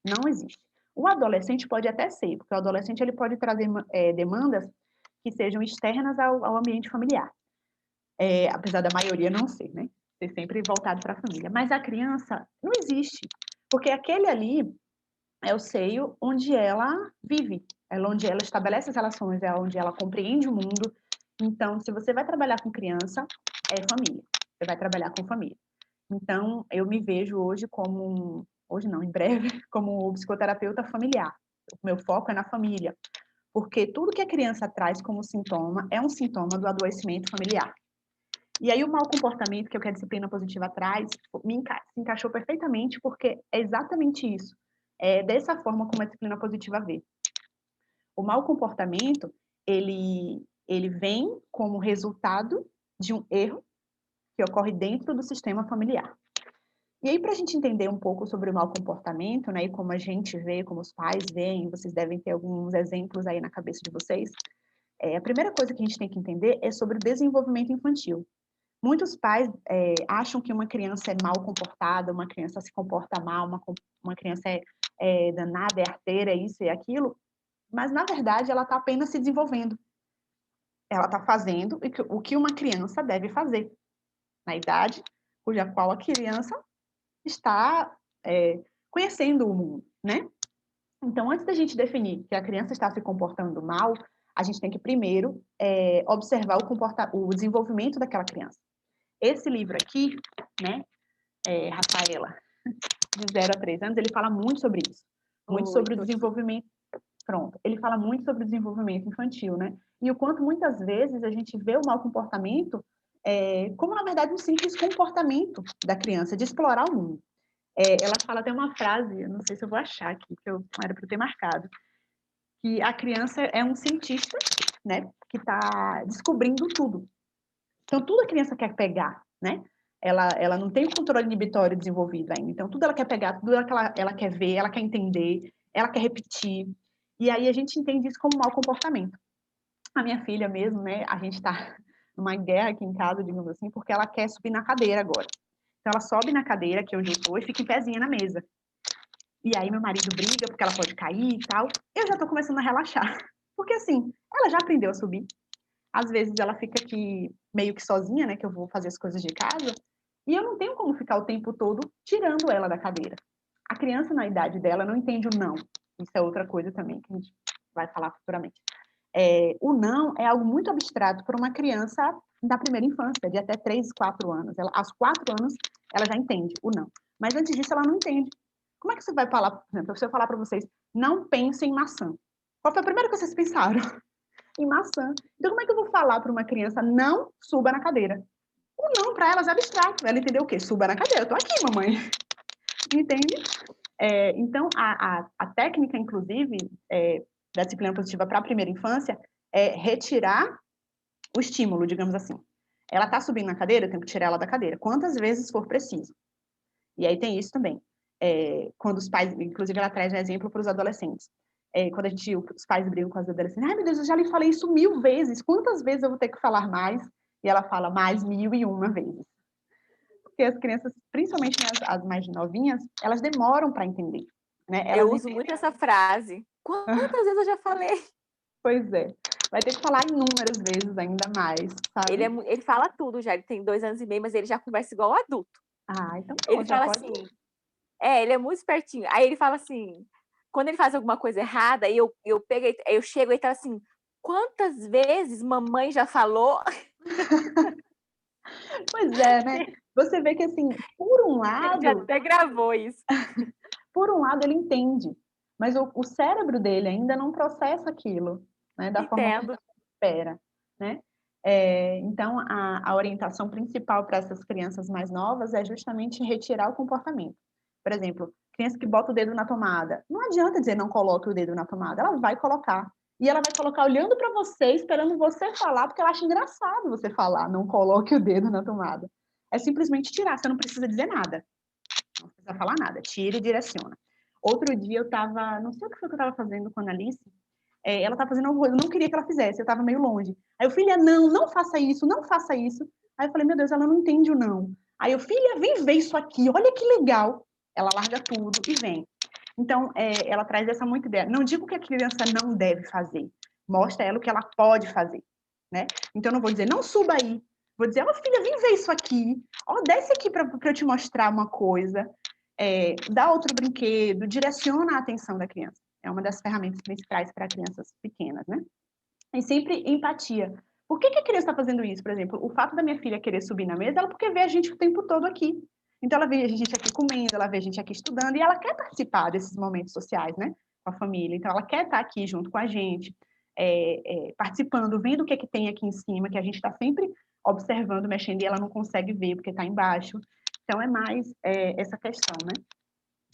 Não existe. O adolescente pode até ser, porque o adolescente ele pode trazer demandas que sejam externas ao ambiente familiar. Apesar da maioria não ser, né? Ser sempre voltado para a família. Mas a criança não existe, porque aquele ali é o seio onde ela vive, é onde ela estabelece as relações, é onde ela compreende o mundo. Então, se você vai trabalhar com criança, é família. Você vai trabalhar com família. Então, eu me vejo hoje hoje não, em breve, como psicoterapeuta familiar. O meu foco é na família, porque tudo que a criança traz como sintoma é um sintoma do adoecimento familiar. E aí o mau comportamento que a disciplina positiva traz se encaixou perfeitamente, porque é exatamente isso. É dessa forma como a disciplina positiva vê. O mau comportamento, ele Ele vem como resultado de um erro que ocorre dentro do sistema familiar. E aí, para a gente entender um pouco sobre o mau comportamento, né, e como a gente vê, como os pais veem, vocês devem ter alguns exemplos aí na cabeça de vocês, a primeira coisa que a gente tem que entender é sobre o desenvolvimento infantil. Muitos pais acham que uma criança é mal comportada, uma criança se comporta mal, uma criança é danada, é arteira, é isso e aquilo, mas, na verdade, ela está apenas se desenvolvendo. Ela está fazendo o que uma criança deve fazer, na idade cuja qual a criança está conhecendo o mundo, né? Então, antes da gente definir que a criança está se comportando mal, a gente tem que primeiro observar o desenvolvimento daquela criança. Esse livro aqui, né, Rafaela, de 0 a 3 anos, ele fala muito sobre isso. Muito sobre o desenvolvimento. Pronto. Ele fala muito sobre o desenvolvimento infantil, né? E o quanto muitas vezes a gente vê o mau comportamento como, na verdade, um simples comportamento da criança, de explorar o mundo. Ela fala até uma frase, eu não sei se eu vou achar aqui, que eu era para eu ter marcado, que a criança é um cientista, né, que está descobrindo tudo. Então, tudo a criança quer pegar, né? Ela não tem o controle inibitório desenvolvido ainda. Então, tudo ela quer pegar, tudo ela quer ver, ela quer entender, ela quer repetir. E aí a gente entende isso como mau comportamento. A minha filha mesmo, né? A gente está numa guerra aqui em casa, digamos assim, porque ela quer subir na cadeira agora. Então, ela sobe na cadeira, que hoje eu estou, e fica em pezinha na mesa. E aí meu marido briga, porque ela pode cair e tal. Eu já estou começando a relaxar. Porque, assim, ela já aprendeu a subir. Às vezes ela fica aqui meio que sozinha, né? Que eu vou fazer as coisas de casa. E eu não tenho como ficar o tempo todo tirando ela da cadeira. A criança, na idade dela, não entende o não. Isso é outra coisa também que a gente vai falar futuramente. O não é algo muito abstrato para uma criança da primeira infância, de até 3, 4 anos. Aos 4 anos, ela já entende o não. Mas antes disso, ela não entende. Como é que você vai falar, por exemplo, se eu falar para vocês, não pensem em maçã? Qual foi a primeira que vocês pensaram? Em maçã. Então, como é que eu vou falar para uma criança, não suba na cadeira? O não, para elas, é abstrato. Ela entendeu o quê? Suba na cadeira. Eu tô aqui, mamãe. Entende? Então, a técnica, inclusive, da disciplina positiva para a primeira infância é retirar o estímulo, digamos assim. Ela está subindo na cadeira, eu tenho que tirar ela da cadeira, quantas vezes for preciso. E aí tem isso também. Quando os pais, inclusive ela traz um exemplo para os adolescentes. Quando os pais brigam com as adolescentes, ai meu Deus, eu já lhe falei isso 1000 vezes, quantas vezes eu vou ter que falar mais? E ela fala mais 1001 vezes. Porque as crianças, principalmente as mais novinhas, elas demoram para entender. Né? Eu uso muito essa frase. Quantas vezes eu já falei? Pois é. Vai ter que falar inúmeras vezes ainda mais, sabe? Ele fala tudo já, ele tem 2 anos e meio, mas ele já conversa igual adulto. Ah, então pronto, ele fala assim, ele é muito espertinho. Aí ele fala assim, quando ele faz alguma coisa errada, eu chego e ele fala assim, quantas vezes mamãe já falou? Pois é, né? Você vê que, assim, por um lado... Ele já até gravou isso. Por um lado, ele entende, mas o cérebro dele ainda não processa aquilo, né? Da forma como ele espera, né? Então, a orientação principal para essas crianças mais novas é justamente retirar o comportamento. Por exemplo, criança que bota o dedo na tomada. Não adianta dizer não coloque o dedo na tomada, ela vai colocar. E ela vai colocar olhando para você, esperando você falar, porque ela acha engraçado você falar, não coloque o dedo na tomada. É simplesmente tirar, você não precisa dizer nada. Não precisa falar nada, tira e direciona. Outro dia eu estava, não sei o que foi que eu estava fazendo com a Alice, ela estava fazendo alguma coisa, eu não queria que ela fizesse, eu estava meio longe. Aí eu, filha, não faça isso, não faça isso. Aí eu falei, meu Deus, ela não entende o não. Aí eu, filha, vem ver isso aqui, olha que legal. Ela larga tudo e vem. Então, ela traz essa muita ideia. Não digo que a criança não deve fazer, mostra ela o que ela pode fazer, né? Então, eu não vou dizer, não suba aí. Vou dizer, filha, vem ver isso aqui. Desce aqui para eu te mostrar uma coisa. Dá outro brinquedo, direciona a atenção da criança. É uma das ferramentas principais para crianças pequenas, né? E sempre empatia. Por que a criança está fazendo isso? Por exemplo, o fato da minha filha querer subir na mesa, ela porque vê a gente o tempo todo aqui. Então, ela vê a gente aqui comendo, ela vê a gente aqui estudando, e ela quer participar desses momentos sociais, né? Com a família. Então, ela quer estar aqui junto com a gente, participando, vendo o que é que tem aqui em cima, que a gente está sempre observando, mexendo, e ela não consegue ver porque está embaixo. Então, é mais essa questão, né?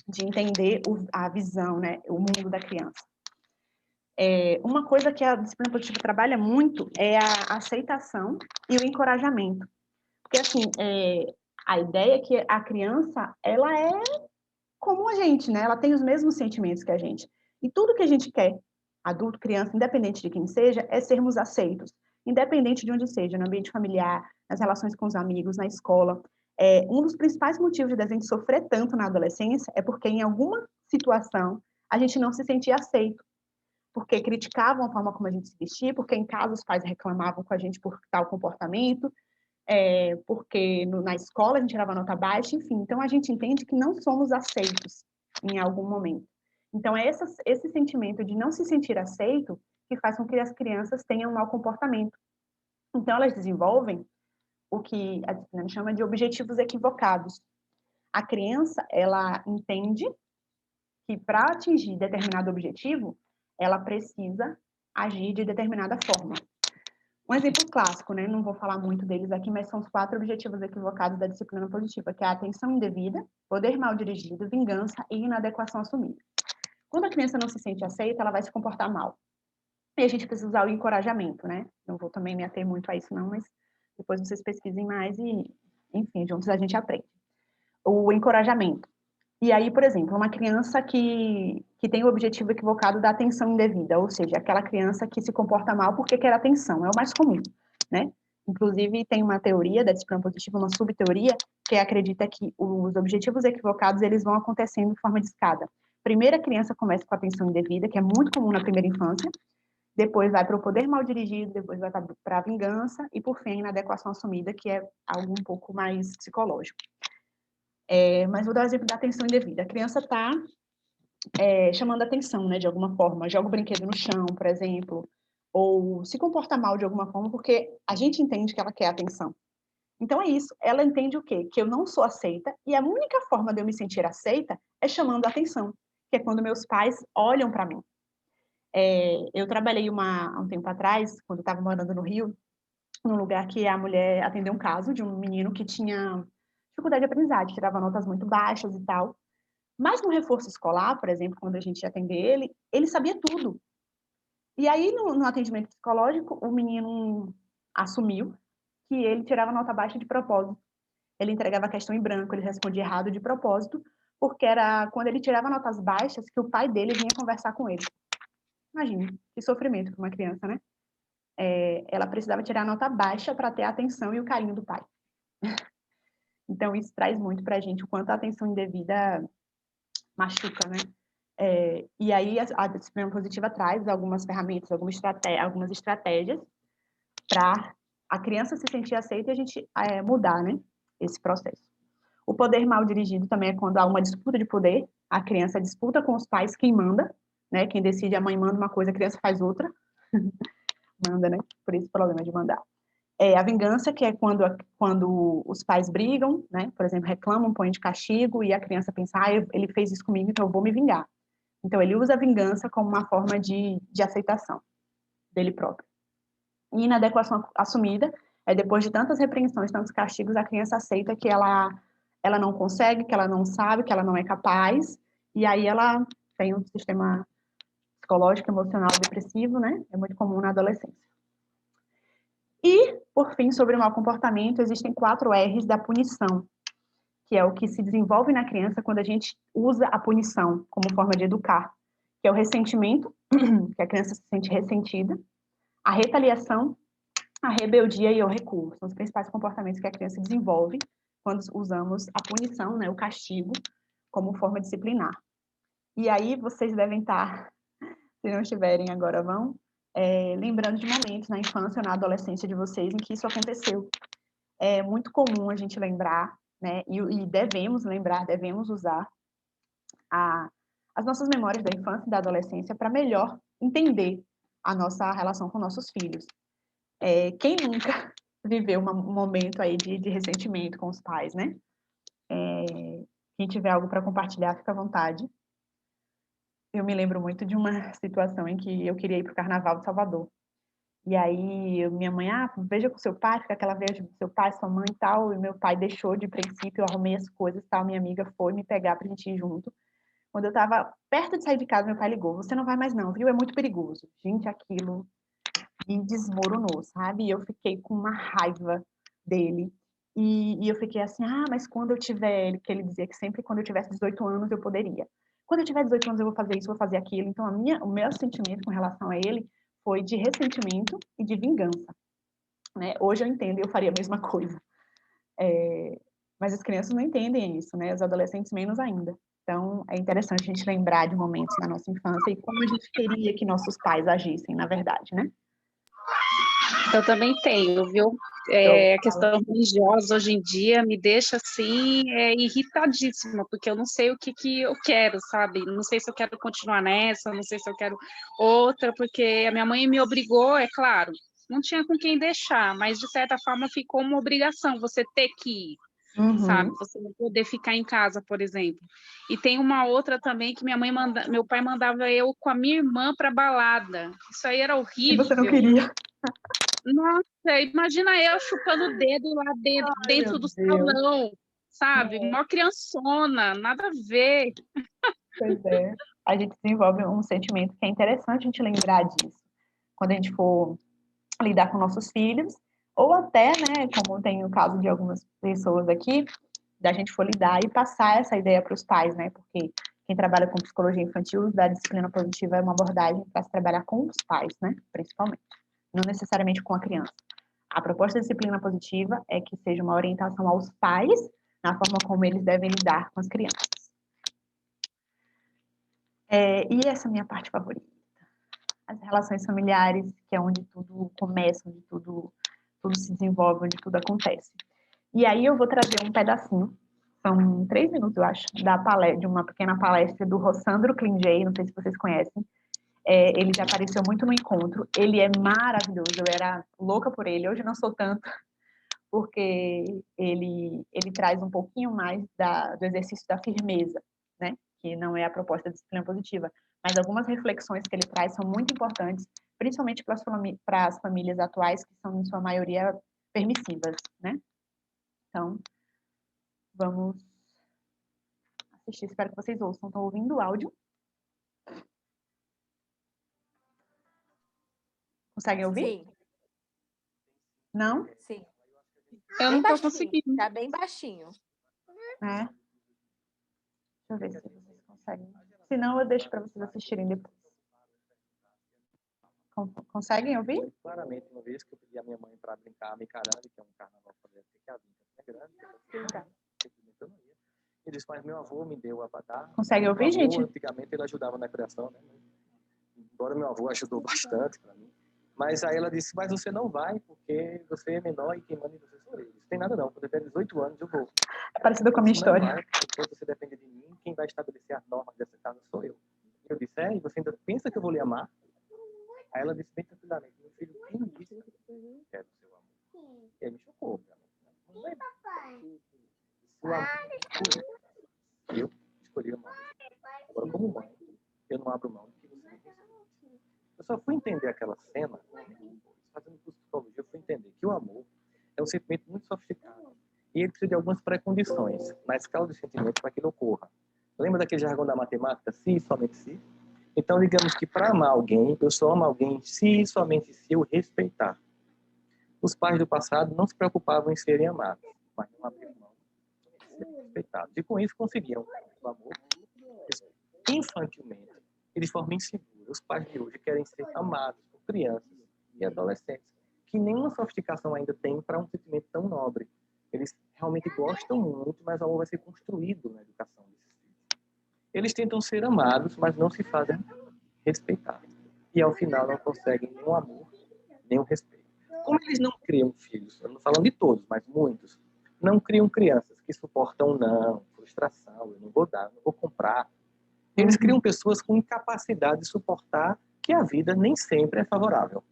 De entender a visão, né? O mundo da criança. Uma coisa que a disciplina positiva trabalha muito é a aceitação e o encorajamento. Porque, assim, a ideia é que a criança, ela é como a gente, né? Ela tem os mesmos sentimentos que a gente. E tudo que a gente quer, adulto, criança, independente de quem seja, é sermos aceitos. Independente de onde seja, no ambiente familiar, nas relações com os amigos, na escola. Um dos principais motivos de a gente sofrer tanto na adolescência é porque, em alguma situação, a gente não se sentia aceito. Porque criticavam a forma como a gente se vestia, porque em casa os pais reclamavam com a gente por tal comportamento, porque na escola a gente tirava nota baixa, enfim. Então, a gente entende que não somos aceitos em algum momento. Então, é esse sentimento de não se sentir aceito que faz com que as crianças tenham um mau comportamento. Então, elas desenvolvem o que a disciplina chama de objetivos equivocados. A criança, ela entende que para atingir determinado objetivo, ela precisa agir de determinada forma. Um exemplo clássico, né? Não vou falar muito deles aqui, mas são os 4 objetivos equivocados da disciplina positiva, que é a atenção indevida, poder mal dirigido, vingança e inadequação assumida. Quando a criança não se sente aceita, ela vai se comportar mal. E a gente precisa usar o encorajamento, né? Não vou também me ater muito a isso não, mas depois vocês pesquisem mais e, enfim, juntos a gente aprende. O encorajamento. E aí, por exemplo, uma criança que tem o objetivo equivocado da atenção indevida, ou seja, aquela criança que se comporta mal porque quer atenção, é o mais comum, né? Inclusive, tem uma teoria da disciplina positiva, uma subteoria, que acredita que os objetivos equivocados, eles vão acontecendo de forma de escada. Primeiro, a criança começa com a atenção indevida, que é muito comum na primeira infância, depois vai para o poder mal dirigido, depois vai para a vingança, e por fim, a inadequação assumida, que é algo um pouco mais psicológico. Mas vou dar o exemplo da atenção indevida. A criança está chamando a atenção, né, de alguma forma, joga o brinquedo no chão, por exemplo, ou se comporta mal de alguma forma, porque a gente entende que ela quer atenção. Então é isso, ela entende o quê? Que eu não sou aceita, e a única forma de eu me sentir aceita é chamando a atenção, que é quando meus pais olham para mim. Eu trabalhei há um tempo atrás, quando eu estava morando no Rio, num lugar que a mulher atendeu um caso de um menino que tinha dificuldade de aprendizagem, tirava notas muito baixas e tal. Mas no reforço escolar, por exemplo, quando a gente ia atender ele sabia tudo. E aí, no atendimento psicológico, o menino assumiu que ele tirava nota baixa de propósito. Ele entregava a questão em branco, ele respondia errado de propósito, porque era quando ele tirava notas baixas que o pai dele vinha conversar com ele. Imagina, que sofrimento para uma criança, né? Ela precisava tirar nota baixa para ter a atenção e o carinho do pai. Então, isso traz muito para a gente o quanto a atenção indevida machuca, né? E aí, a disciplina positiva traz algumas ferramentas, algumas estratégias para a criança se sentir aceita e a gente mudar, né, esse processo. O poder mal dirigido também é quando há uma disputa de poder, a criança disputa com os pais quem manda, né? Quem decide, a mãe manda uma coisa, a criança faz outra. Manda, né? Por isso o problema de mandar. A vingança, que é quando os pais brigam, né? Por exemplo, reclamam, põem de castigo, e a criança pensa, ele fez isso comigo, então eu vou me vingar. Então, ele usa a vingança como uma forma de aceitação dele próprio. E inadequação assumida é depois de tantas repreensões, tantos castigos, a criança aceita que ela não consegue, que ela não sabe, que ela não é capaz, e aí ela tem um sistema psicológico, emocional, depressivo, né? É muito comum na adolescência. E, por fim, sobre o mau comportamento, existem 4 R's da punição, que é o que se desenvolve na criança quando a gente usa a punição como forma de educar, que é o ressentimento, que a criança se sente ressentida, a retaliação, a rebeldia e o recuo. São os principais comportamentos que a criança desenvolve quando usamos a punição, né, o castigo, como forma disciplinar. E aí vocês devem estar, se não estiverem agora vão, lembrando de momentos na infância ou na adolescência de vocês em que isso aconteceu. É muito comum a gente lembrar, né, e devemos lembrar, devemos usar as nossas memórias da infância e da adolescência para melhor entender a nossa relação com nossos filhos. Quem nunca viveu um momento aí de ressentimento com os pais, né? Quem tiver algo para compartilhar, fica à vontade. Eu me lembro muito de uma situação em que eu queria ir para o Carnaval de Salvador. E aí, minha mãe, veja com seu pai, fica aquela vez do seu pai, sua mãe e tal, e meu pai deixou de princípio, eu arrumei as coisas e tal, minha amiga foi me pegar pra gente ir junto. Quando eu estava perto de sair de casa, meu pai ligou, você não vai mais não, viu? É muito perigoso. Gente, aquilo me desmoronou, sabe? E eu fiquei com uma raiva dele. E eu fiquei assim, mas quando eu tiver, que ele dizia que sempre quando eu tivesse 18 anos eu poderia. Quando eu tiver 18 anos eu vou fazer isso, vou fazer aquilo. Então o meu sentimento com relação a ele foi de ressentimento e de vingança, né? Hoje eu entendo e eu faria a mesma coisa. Mas as crianças não entendem isso, né? Os adolescentes menos ainda. Então, é interessante a gente lembrar de momentos na nossa infância e como a gente queria que nossos pais agissem, na verdade, né? Eu também tenho, viu? A questão religiosa hoje em dia me deixa, assim, irritadíssima, porque eu não sei o que eu quero, sabe? Não sei se eu quero continuar nessa, não sei se eu quero outra, porque a minha mãe me obrigou, é claro, não tinha com quem deixar, mas, de certa forma, ficou uma obrigação você ter que ir. Sabe? Você não poder ficar em casa, por exemplo. E tem uma outra também que meu pai mandava eu com a minha irmã para balada. Isso aí era horrível. E você não queria. Nossa, imagina eu chupando o dedo lá dentro do salão, sabe? Uma criançona, nada a ver. Pois é. A gente desenvolve um sentimento que é interessante a gente lembrar disso. Quando a gente for lidar com nossos filhos, ou até, né, como tem o caso de algumas pessoas aqui, da gente for lidar e passar essa ideia para os pais, né? Porque quem trabalha com psicologia infantil, da disciplina positiva é uma abordagem para se trabalhar com os pais, né? Principalmente. Não necessariamente com a criança. A proposta da disciplina positiva é que seja uma orientação aos pais na forma como eles devem lidar com as crianças. E essa é a minha parte favorita. As relações familiares, que é onde tudo começa, onde tudo se desenvolve, onde tudo acontece. E aí eu vou trazer um pedacinho, são 3 minutos, eu acho, de uma pequena palestra do Rossandro Klingey, não sei se vocês conhecem. Ele já apareceu muito no encontro, ele é maravilhoso, eu era louca por ele, hoje não sou tanto, porque ele traz um pouquinho mais do exercício da firmeza, né? Que não é a proposta da disciplina positiva, mas algumas reflexões que ele traz são muito importantes, principalmente para as famílias atuais, que são, em sua maioria, permissivas, né? Então, vamos assistir, espero que vocês ouçam. Estão ouvindo o áudio? Conseguem ouvir? Sim. Não? Sim. Eu não tô conseguindo. Tá bem baixinho. Deixa eu ver se vocês conseguem. Se não, eu deixo para vocês assistirem depois. Conseguem ouvir? Claramente, uma vez que eu pedi a minha mãe para brincar a Micaranda, que é um carnaval que a Vinca é grande, eu não ia. Ele disse, mas meu avô me deu o abadá. Consegue ouvir, gente? Antigamente ele ajudava na criação, né? Embora meu avô ajudou bastante para mim. Mas aí ela disse, mas você não vai, porque você é menor e quem manda em você sou eu. Não tem nada não, quando eu tiver 18 anos eu vou. É parecido com a minha história. Não vai, porque você depende de mim, quem vai estabelecer as normas dessa casa sou eu. Eu disse, e você ainda pensa que eu vou lhe amar? Aí ela disse bem tranquilamente, meu filho, quem disse que eu quero o seu amor? E aí me chocou, obviamente. Seu amor, eu escolhi amar. Agora, como mãe, eu não abro mão do que você disse. Eu só fui entender aquela cena, fazendo curso de psicologia, eu fui entender que o amor é um sentimento muito sofisticado. E ele precisa de algumas pré-condições na escala dos sentimentos para que ele ocorra. Lembra daquele jargão da matemática? Se, somente se? Então, digamos que para amar alguém, eu só amo alguém se somente se eu respeitar. Os pais do passado não se preocupavam em serem amados, mas não abriam mão de serem respeitados. E com isso conseguiam o amor infantilmente e de forma insegura. Os pais de hoje querem ser amados por crianças e adolescentes que nenhuma sofisticação ainda tem para um sentimento tão nobre. Eles realmente gostam muito, mas o amor vai ser construído na educação desses filhos. Eles tentam ser amados, mas não se fazem respeitar. E ao final não conseguem nem o amor, nem o respeito. Como eles não criam filhos, eu não estou falando de todos, mas muitos, não criam crianças que suportam não, frustração, eu não vou dar, eu não vou comprar. Eles criam pessoas com incapacidade de suportar que a vida nem sempre é favorável.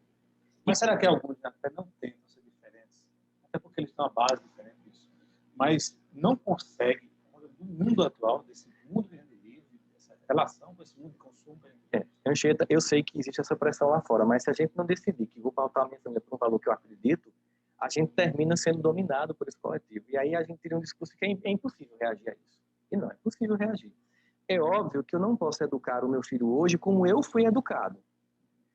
Mas será que alguns até não têm essa diferença? Até porque eles têm uma base diferente disso. Mas não conseguem, no mundo atual, desse mundo que a gente vive, essa relação com esse mundo de consumo. Anchieta, eu sei que existe essa pressão lá fora, mas se a gente não decidir que vou pautar a minha família por um valor que eu acredito, a gente termina sendo dominado por esse coletivo. E aí a gente teria um discurso que é impossível reagir a isso. E não é possível reagir. É óbvio que eu não posso educar o meu filho hoje como eu fui educado.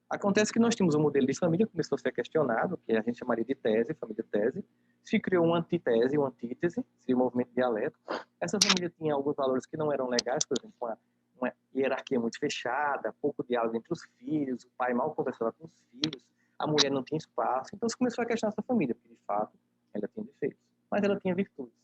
Acontece que nós tínhamos um modelo de família que começou a ser questionado, que a gente chamaria de tese, família tese. Se criou uma antitese, uma antítese, seria um movimento dialético. Essa família tinha alguns valores que não eram legais, por exemplo, uma hierarquia muito fechada, pouco diálogo entre os filhos, o pai mal conversava com os filhos, a mulher não tinha espaço. Então se começou a questionar essa família, porque de fato ela tinha defeitos, mas ela tinha virtudes.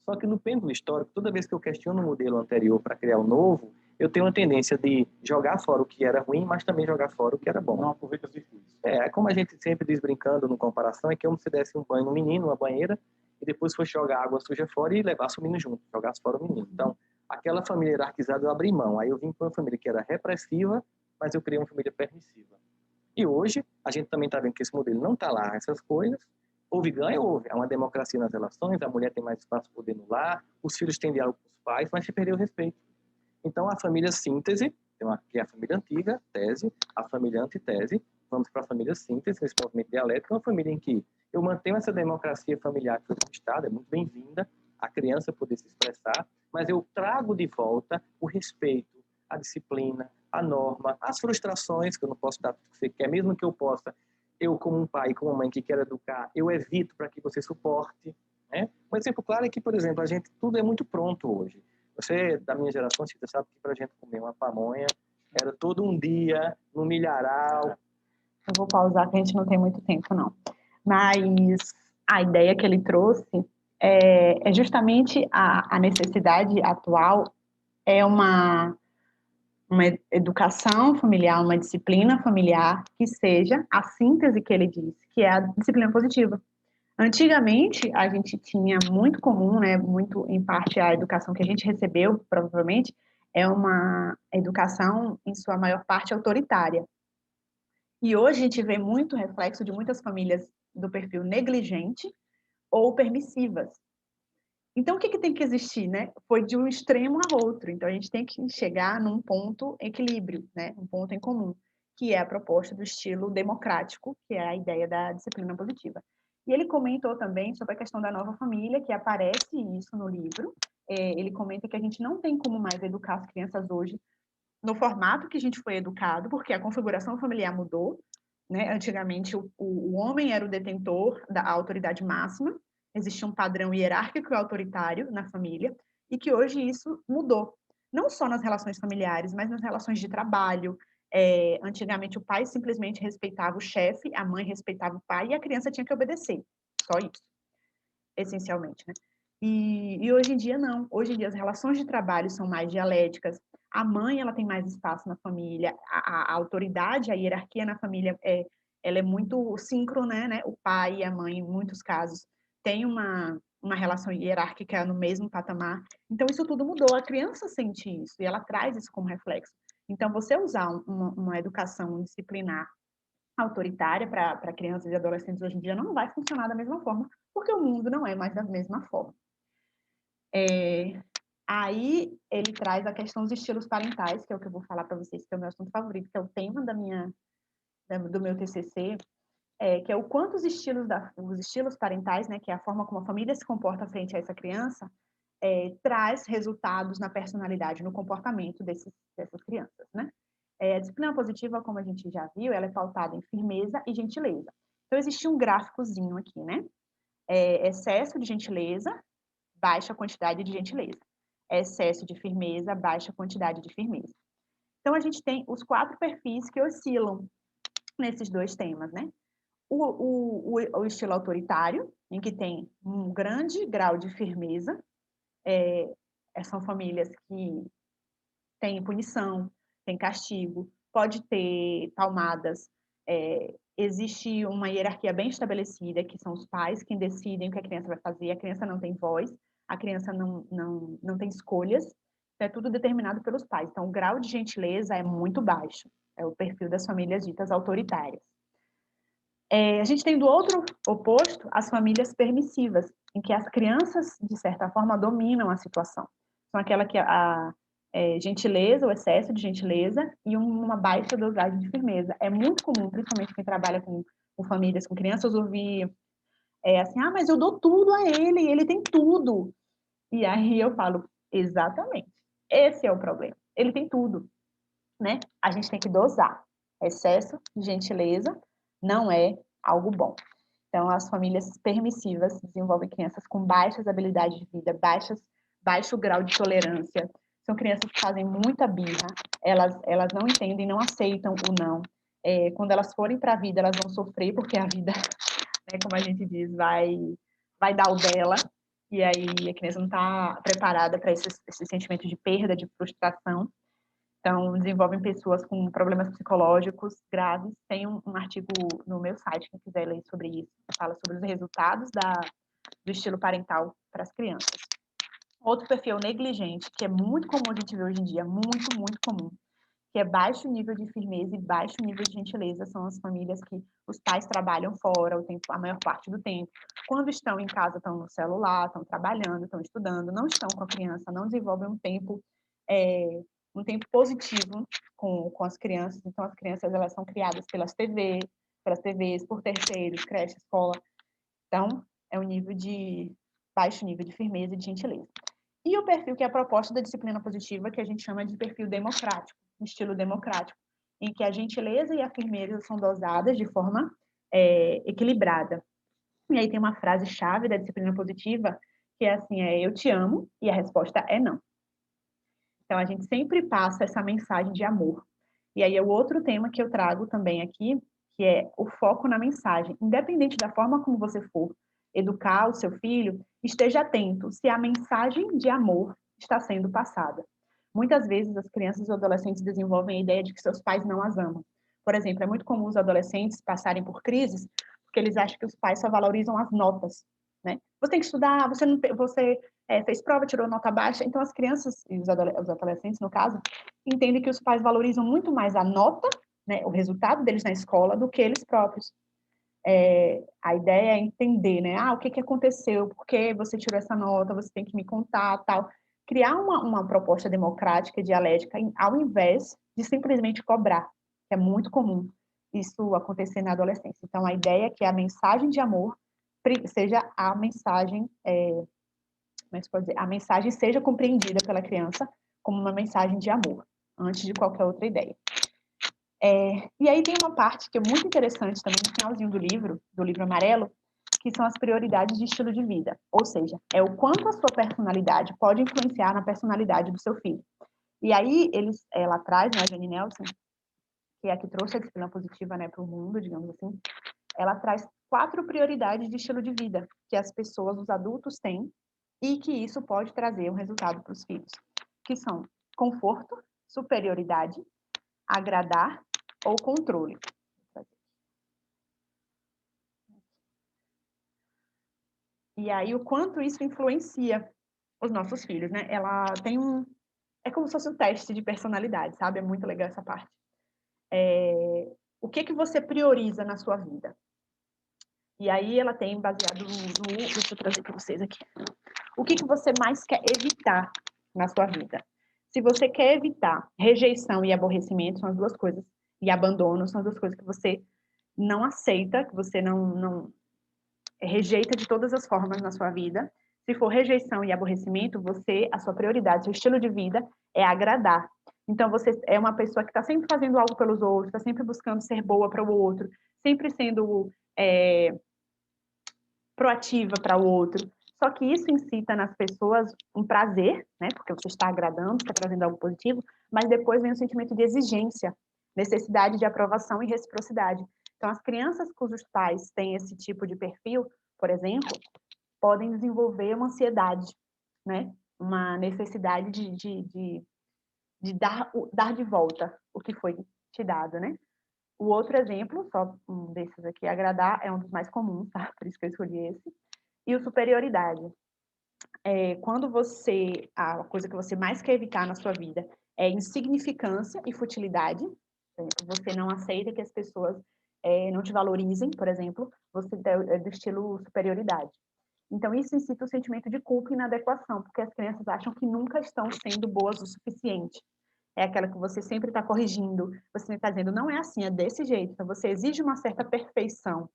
Só que no pêndulo histórico, toda vez que eu questiono o modelo anterior para criar o novo, eu tenho uma tendência de jogar fora o que era ruim, mas também jogar fora o que era bom. Não aproveita as virtudes. Como a gente sempre diz brincando no comparação, é que como se desse um banho no menino, uma banheira, e depois fosse jogar água suja fora e levasse o menino junto, jogasse fora o menino. Então, aquela família hierarquizada eu abri mão. Aí eu vim para uma família que era repressiva, mas eu criei uma família permissiva. E hoje, a gente também está vendo que esse modelo não está lá, essas coisas. Houve ganho, houve. Há uma democracia nas relações, a mulher tem mais espaço para poder no lar, os filhos têm diálogo com os pais, mas se perdeu o respeito. Então, a família síntese, que é a família antiga, tese, a família antitese, vamos para a família síntese, esse movimento dialético, uma família em que eu mantenho essa democracia familiar que foi conquistada, é muito bem-vinda, a criança poder se expressar, mas eu trago de volta o respeito, a disciplina, a norma, as frustrações, que eu não posso dar tudo que você quer, mesmo que eu possa, eu como um pai, como uma mãe que quer educar, eu evito para que você suporte, né? Um exemplo claro é que, por exemplo, tudo é muito pronto hoje. Você, da minha geração, você sabe que para a gente comer uma pamonha era todo um dia, no milharal. Eu vou pausar, que a gente não tem muito tempo, não. Mas a ideia que ele trouxe é justamente a necessidade atual, é uma educação familiar, uma disciplina familiar que seja a síntese que ele disse, que é a disciplina positiva. Antigamente, a gente tinha muito comum, né, muito em parte a educação que a gente recebeu, provavelmente, é uma educação, em sua maior parte, autoritária. E hoje a gente vê muito reflexo de muitas famílias do perfil negligente ou permissivas. Então, o que tem que existir, né? Foi de um extremo a outro. Então, a gente tem que chegar num ponto equilíbrio, né? Um ponto em comum, que é a proposta do estilo democrático, que é a ideia da disciplina positiva. E ele comentou também sobre a questão da nova família, que aparece isso no livro. Ele comenta que a gente não tem como mais educar as crianças hoje no formato que a gente foi educado, porque a configuração familiar mudou, né? Antigamente, o homem era o detentor da autoridade máxima, existia um padrão hierárquico e autoritário na família, e que hoje isso mudou. Não só nas relações familiares, mas nas relações de trabalho. Antigamente, o pai simplesmente respeitava o chefe, a mãe respeitava o pai, e a criança tinha que obedecer. Só isso, essencialmente, né? E hoje em dia, não. Hoje em dia, as relações de trabalho são mais dialéticas. A mãe, ela tem mais espaço na família. A autoridade, a hierarquia na família, ela é muito síncrona, né? O pai e a mãe, em muitos casos, têm uma relação hierárquica no mesmo patamar. Então, isso tudo mudou. A criança sente isso e ela traz isso como reflexo. Então, você usar uma educação disciplinar autoritária para crianças e adolescentes hoje em dia não vai funcionar da mesma forma, porque o mundo não é mais da mesma forma. Aí ele traz a questão dos estilos parentais, que é o que eu vou falar para vocês, que é o meu assunto favorito, que é o tema do meu TCC, que é o quanto os estilos parentais, né, que é a forma como a família se comporta frente a essa criança, traz resultados na personalidade, no comportamento dessas crianças, né? A disciplina positiva, como a gente já viu, ela é pautada em firmeza e gentileza. Então, existe um gráficozinho aqui, né? Excesso de gentileza, baixa quantidade de gentileza. Excesso de firmeza, baixa quantidade de firmeza. Então, a gente tem os 4 perfis que oscilam nesses 2 temas, né? O estilo autoritário, em que tem um grande grau de firmeza, são famílias que têm punição, tem castigo, pode ter palmadas, existe uma hierarquia bem estabelecida, que são os pais quem decidem o que a criança vai fazer, a criança não tem voz, a criança não tem escolhas, é tudo determinado pelos pais. Então, o grau de gentileza é muito baixo, é o perfil das famílias ditas autoritárias. A gente tem do outro oposto as famílias permissivas, em que as crianças, de certa forma, dominam a situação. São aquela que gentileza, o excesso de gentileza e uma baixa dosagem de firmeza. É muito comum, principalmente quem trabalha com famílias, com crianças, ouvir assim, mas eu dou tudo a ele tem tudo. E aí eu falo, exatamente. Esse é o problema. Ele tem tudo, né? A gente tem que dosar. Excesso de gentileza não é algo bom. Então, as famílias permissivas desenvolvem crianças com baixas habilidades de vida, baixo grau de tolerância. São crianças que fazem muita birra, elas não entendem, não aceitam o não. Quando elas forem para a vida, elas vão sofrer, porque a vida, né, como a gente diz, vai dar o dela, e aí a criança não está preparada para esse sentimento de perda, de frustração. Então, desenvolvem pessoas com problemas psicológicos graves. Tem um artigo no meu site, quem quiser ler sobre isso, fala sobre os resultados do estilo parental para as crianças. Outro perfil negligente, que é muito comum a gente ver hoje em dia, muito, muito comum, que é baixo nível de firmeza e baixo nível de gentileza, são as famílias que os pais trabalham fora a maior parte do tempo. Quando estão em casa, estão no celular, estão trabalhando, estão estudando, não estão com a criança, não desenvolvem um tempo positivo com as crianças. Então, as crianças, elas são criadas pelas TVs, por terceiros, creche, escola. Então, é um baixo nível de firmeza e de gentileza. E o perfil que é a proposta da disciplina positiva, que a gente chama de perfil democrático, estilo democrático, em que a gentileza e a firmeza são dosadas de forma equilibrada. E aí tem uma frase-chave da disciplina positiva, que é assim, eu te amo, e a resposta é não. Então, a gente sempre passa essa mensagem de amor. E aí é o outro tema que eu trago também aqui, que é o foco na mensagem. Independente da forma como você for educar o seu filho, esteja atento se a mensagem de amor está sendo passada. Muitas vezes as crianças e adolescentes desenvolvem a ideia de que seus pais não as amam. Por exemplo, é muito comum os adolescentes passarem por crises porque eles acham que os pais só valorizam as notas, né? Você tem que estudar, você fez prova, tirou nota baixa. Então, as crianças e os adolescentes, no caso, entendem que os pais valorizam muito mais a nota, né, o resultado deles na escola, do que eles próprios. A ideia é entender, né? O que aconteceu? Por que você tirou essa nota? Você tem que me contar, tal. Criar uma proposta democrática e dialética, ao invés de simplesmente cobrar, que é muito comum isso acontecer na adolescência. Então, a ideia é que a mensagem de amor seja a mensagem, a mensagem seja compreendida pela criança como uma mensagem de amor, antes de qualquer outra ideia. E aí tem uma parte que é muito interessante também no finalzinho do livro amarelo, que são as prioridades de estilo de vida. Ou seja, é o quanto a sua personalidade pode influenciar na personalidade do seu filho. E aí ela traz, né, a Jane Nelson, que é a que trouxe a disciplina positiva, né, para o mundo, digamos assim, ela traz 4 prioridades de estilo de vida que as pessoas, os adultos têm, e que isso pode trazer um resultado para os filhos, que são conforto, superioridade, agradar ou controle. E aí, o quanto isso influencia os nossos filhos, né? Ela tem é como se fosse um teste de personalidade, sabe? É muito legal essa parte. O que você prioriza na sua vida? E aí, ela tem baseado deixa eu trazer para vocês aqui. O que você mais quer evitar na sua vida? Se você quer evitar rejeição e aborrecimento, são as duas coisas, e abandono, são as duas coisas que você não aceita, que você não rejeita de todas as formas na sua vida. Se for rejeição e aborrecimento, a sua prioridade, seu estilo de vida é agradar. Então, você é uma pessoa que está sempre fazendo algo pelos outros, está sempre buscando ser boa para o outro, sempre sendo proativa para o outro. Só que isso incita nas pessoas um prazer, né? Porque você está agradando, está trazendo algo positivo, mas depois vem o sentimento de exigência, necessidade de aprovação e reciprocidade. Então, as crianças cujos pais têm esse tipo de perfil, por exemplo, podem desenvolver uma ansiedade, né? Uma necessidade de dar de volta o que foi te dado, né? O outro exemplo, só um desses aqui, agradar, é um dos mais comuns, tá? Por isso que eu escolhi esse. E o superioridade. Quando a coisa que você mais quer evitar na sua vida é insignificância e futilidade, você não aceita que as pessoas não te valorizem, por exemplo, você é do estilo superioridade. Então, isso incita o sentimento de culpa e inadequação, porque as crianças acham que nunca estão sendo boas o suficiente. É aquela que você sempre está corrigindo, você está dizendo, não é assim, é desse jeito. Então, você exige uma certa perfeição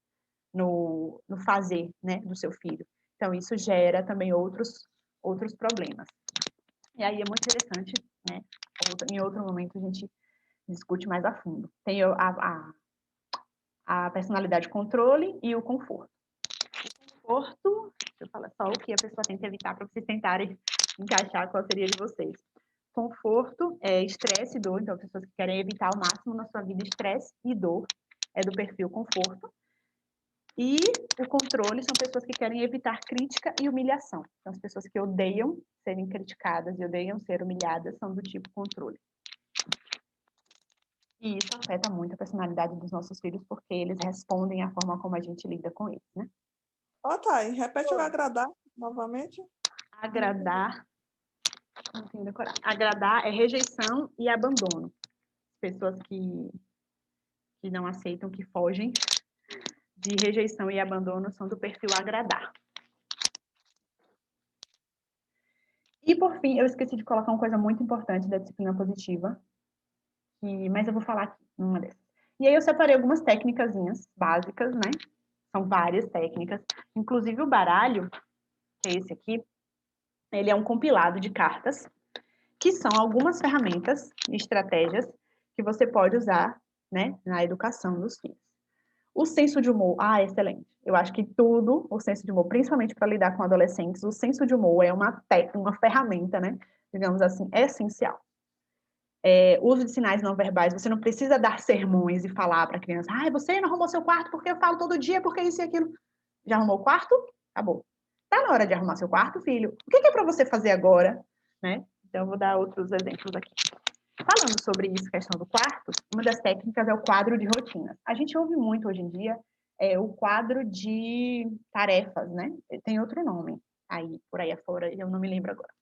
no fazer, né, do seu filho. Então, isso gera também outros problemas. E aí é muito interessante, né? Em outro momento a gente discute mais a fundo. Tem a personalidade controle e o conforto. O conforto, deixa eu falar só o que a pessoa tem que evitar para vocês tentarem encaixar qual seria de vocês. Conforto é estresse e dor, então pessoas que querem evitar ao máximo na sua vida estresse e dor, é do perfil conforto. E o controle são pessoas que querem evitar crítica e humilhação. Então, as pessoas que odeiam serem criticadas e odeiam ser humilhadas são do tipo controle. E isso afeta muito a personalidade dos nossos filhos, porque eles respondem à forma como a gente lida com eles, né? Ó, Thay, repete o agradar novamente. Agradar, não tenho decorado. Agradar é rejeição e abandono. Pessoas que não aceitam, que fogem de rejeição e abandono são do perfil agradar. E, por fim, eu esqueci de colocar uma coisa muito importante da disciplina positiva, mas eu vou falar aqui, uma dessas. E aí eu separei algumas técnicazinhas básicas, né? São várias técnicas. Inclusive o baralho, que é esse aqui, ele é um compilado de cartas, que são algumas ferramentas e estratégias que você pode usar, né, na educação dos filhos. O senso de humor, excelente. Eu acho que tudo, o senso de humor, principalmente para lidar com adolescentes, o senso de humor é uma ferramenta, né, digamos assim, essencial. Uso de sinais não verbais, você não precisa dar sermões e falar para a criança, você não arrumou seu quarto porque eu falo todo dia, porque isso e aquilo. Já arrumou o quarto? Acabou. Tá na hora de arrumar seu quarto, filho. O que é para você fazer agora? Né? Então, eu vou dar outros exemplos aqui. Falando sobre isso, questão do quarto, uma das técnicas é o quadro de rotinas. A gente ouve muito hoje em dia o quadro de tarefas, né? Tem outro nome aí, por aí afora, eu não me lembro agora.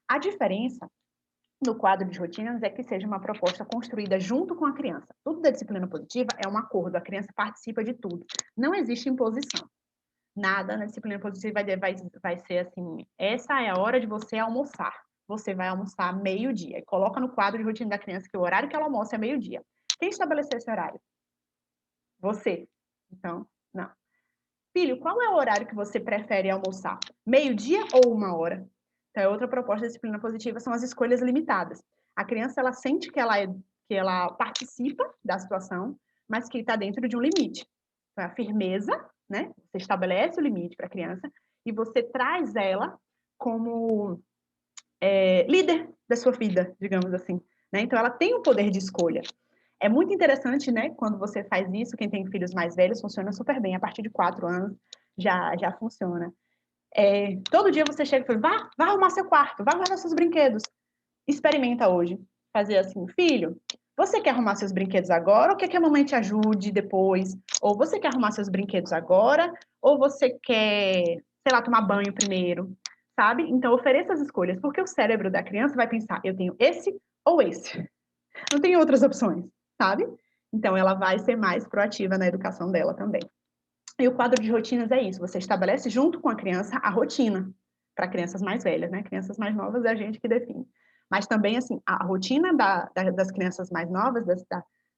A diferença no quadro de rotinas é que seja uma proposta construída junto com a criança. Tudo da disciplina positiva é um acordo, a criança participa de tudo. Não existe imposição. Nada na disciplina positiva vai ser assim, essa é a hora de você almoçar. Você vai almoçar meio-dia. E coloca no quadro de rotina da criança que o horário que ela almoça é meio-dia. Quem estabeleceu esse horário? Você. Então, não. Filho, qual é o horário que você prefere almoçar? Meio-dia ou 1 hora? Então, outra proposta da disciplina positiva são as escolhas limitadas. A criança, ela sente que ela participa da situação, mas que está dentro de um limite. Então, a firmeza, né? Você estabelece o limite para a criança e você traz ela como líder da sua vida, digamos assim. Né? Então, ela tem o poder de escolha. É muito interessante, né? Quando você faz isso, quem tem filhos mais velhos, funciona super bem. A partir de 4 anos, já funciona. Todo dia você chega e fala, vá arrumar seu quarto, vá guardar seus brinquedos. Experimenta hoje. Fazer assim, filho, você quer arrumar seus brinquedos agora ou quer que a mamãe te ajude depois? Ou você quer arrumar seus brinquedos agora ou você quer, sei lá, tomar banho primeiro? Sabe? Então, ofereça as escolhas, porque o cérebro da criança vai pensar, eu tenho esse ou esse. Não tem outras opções, sabe? Então, ela vai ser mais proativa na educação dela também. E o quadro de rotinas é isso, você estabelece junto com a criança a rotina, para crianças mais velhas, né? Crianças mais novas é a gente que define. Mas também, assim, a rotina das crianças mais novas,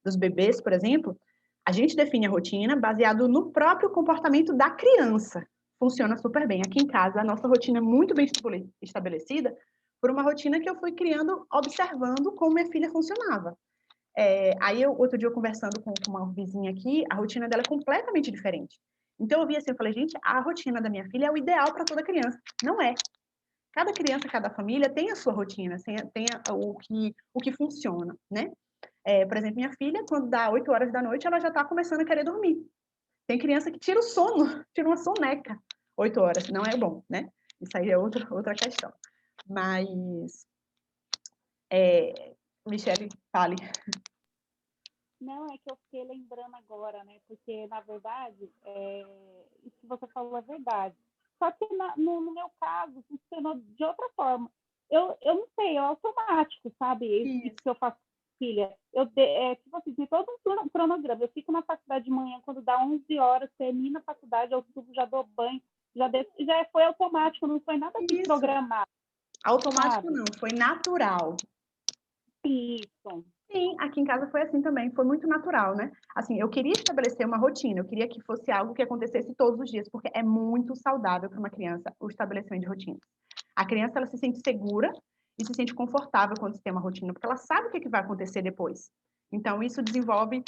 dos bebês, por exemplo, a gente define a rotina baseado no próprio comportamento da criança. Funciona super bem. Aqui em casa, a nossa rotina é muito bem estabelecida por uma rotina que eu fui criando, observando como minha filha funcionava. Aí, outro dia, eu conversando com uma vizinha aqui, a rotina dela é completamente diferente. Então, eu vi assim, eu falei, gente, a rotina da minha filha é o ideal para toda criança. Não é. Cada criança, cada família tem a sua rotina, tem o que funciona, né? Por exemplo, minha filha, quando dá 8 horas da noite, ela já está começando a querer dormir. Tem criança que tira o sono, tira uma soneca. 8 horas, não é bom, né? Isso aí é outra questão. Mas, Michele, fale. Não, é que eu fiquei lembrando agora, né? Porque, na verdade, isso que você falou é verdade. Só que no meu caso, funcionou de outra forma. Eu não sei, é automático, sabe? Isso que eu faço com filha. Tipo assim, tem todo um cronograma. Eu fico na faculdade de manhã, quando dá 11 horas, termina a faculdade, eu subo, já dou banho, já foi automático, não foi nada de programado. Automático não, foi natural. Isso. Sim, aqui em casa foi assim também, foi muito natural, né? Assim, eu queria estabelecer uma rotina, eu queria que fosse algo que acontecesse todos os dias, porque é muito saudável para uma criança o estabelecimento de rotina. A criança, ela se sente segura e se sente confortável quando tem uma rotina, porque ela sabe o que vai acontecer depois. Então, isso desenvolve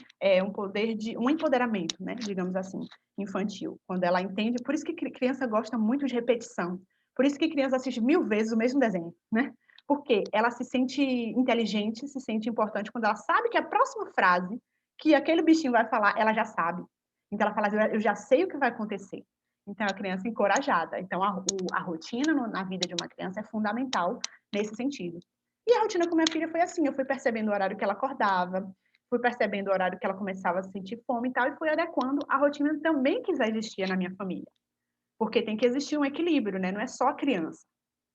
um empoderamento, né, digamos assim, infantil, quando ela entende. Por isso que criança gosta muito de repetição, por isso que criança assiste 1000 vezes o mesmo desenho, né? Porque ela se sente inteligente, se sente importante quando ela sabe que a próxima frase que aquele bichinho vai falar, ela já sabe. Então, ela fala, eu já sei o que vai acontecer. Então, a criança é encorajada. Então, a rotina na vida de uma criança é fundamental nesse sentido. E a rotina com minha filha foi assim, eu fui percebendo o horário que ela acordava, fui percebendo o horário que ela começava a sentir fome e tal, e fui adequando a rotina também que já existia na minha família. Porque tem que existir um equilíbrio, né? Não é só a criança.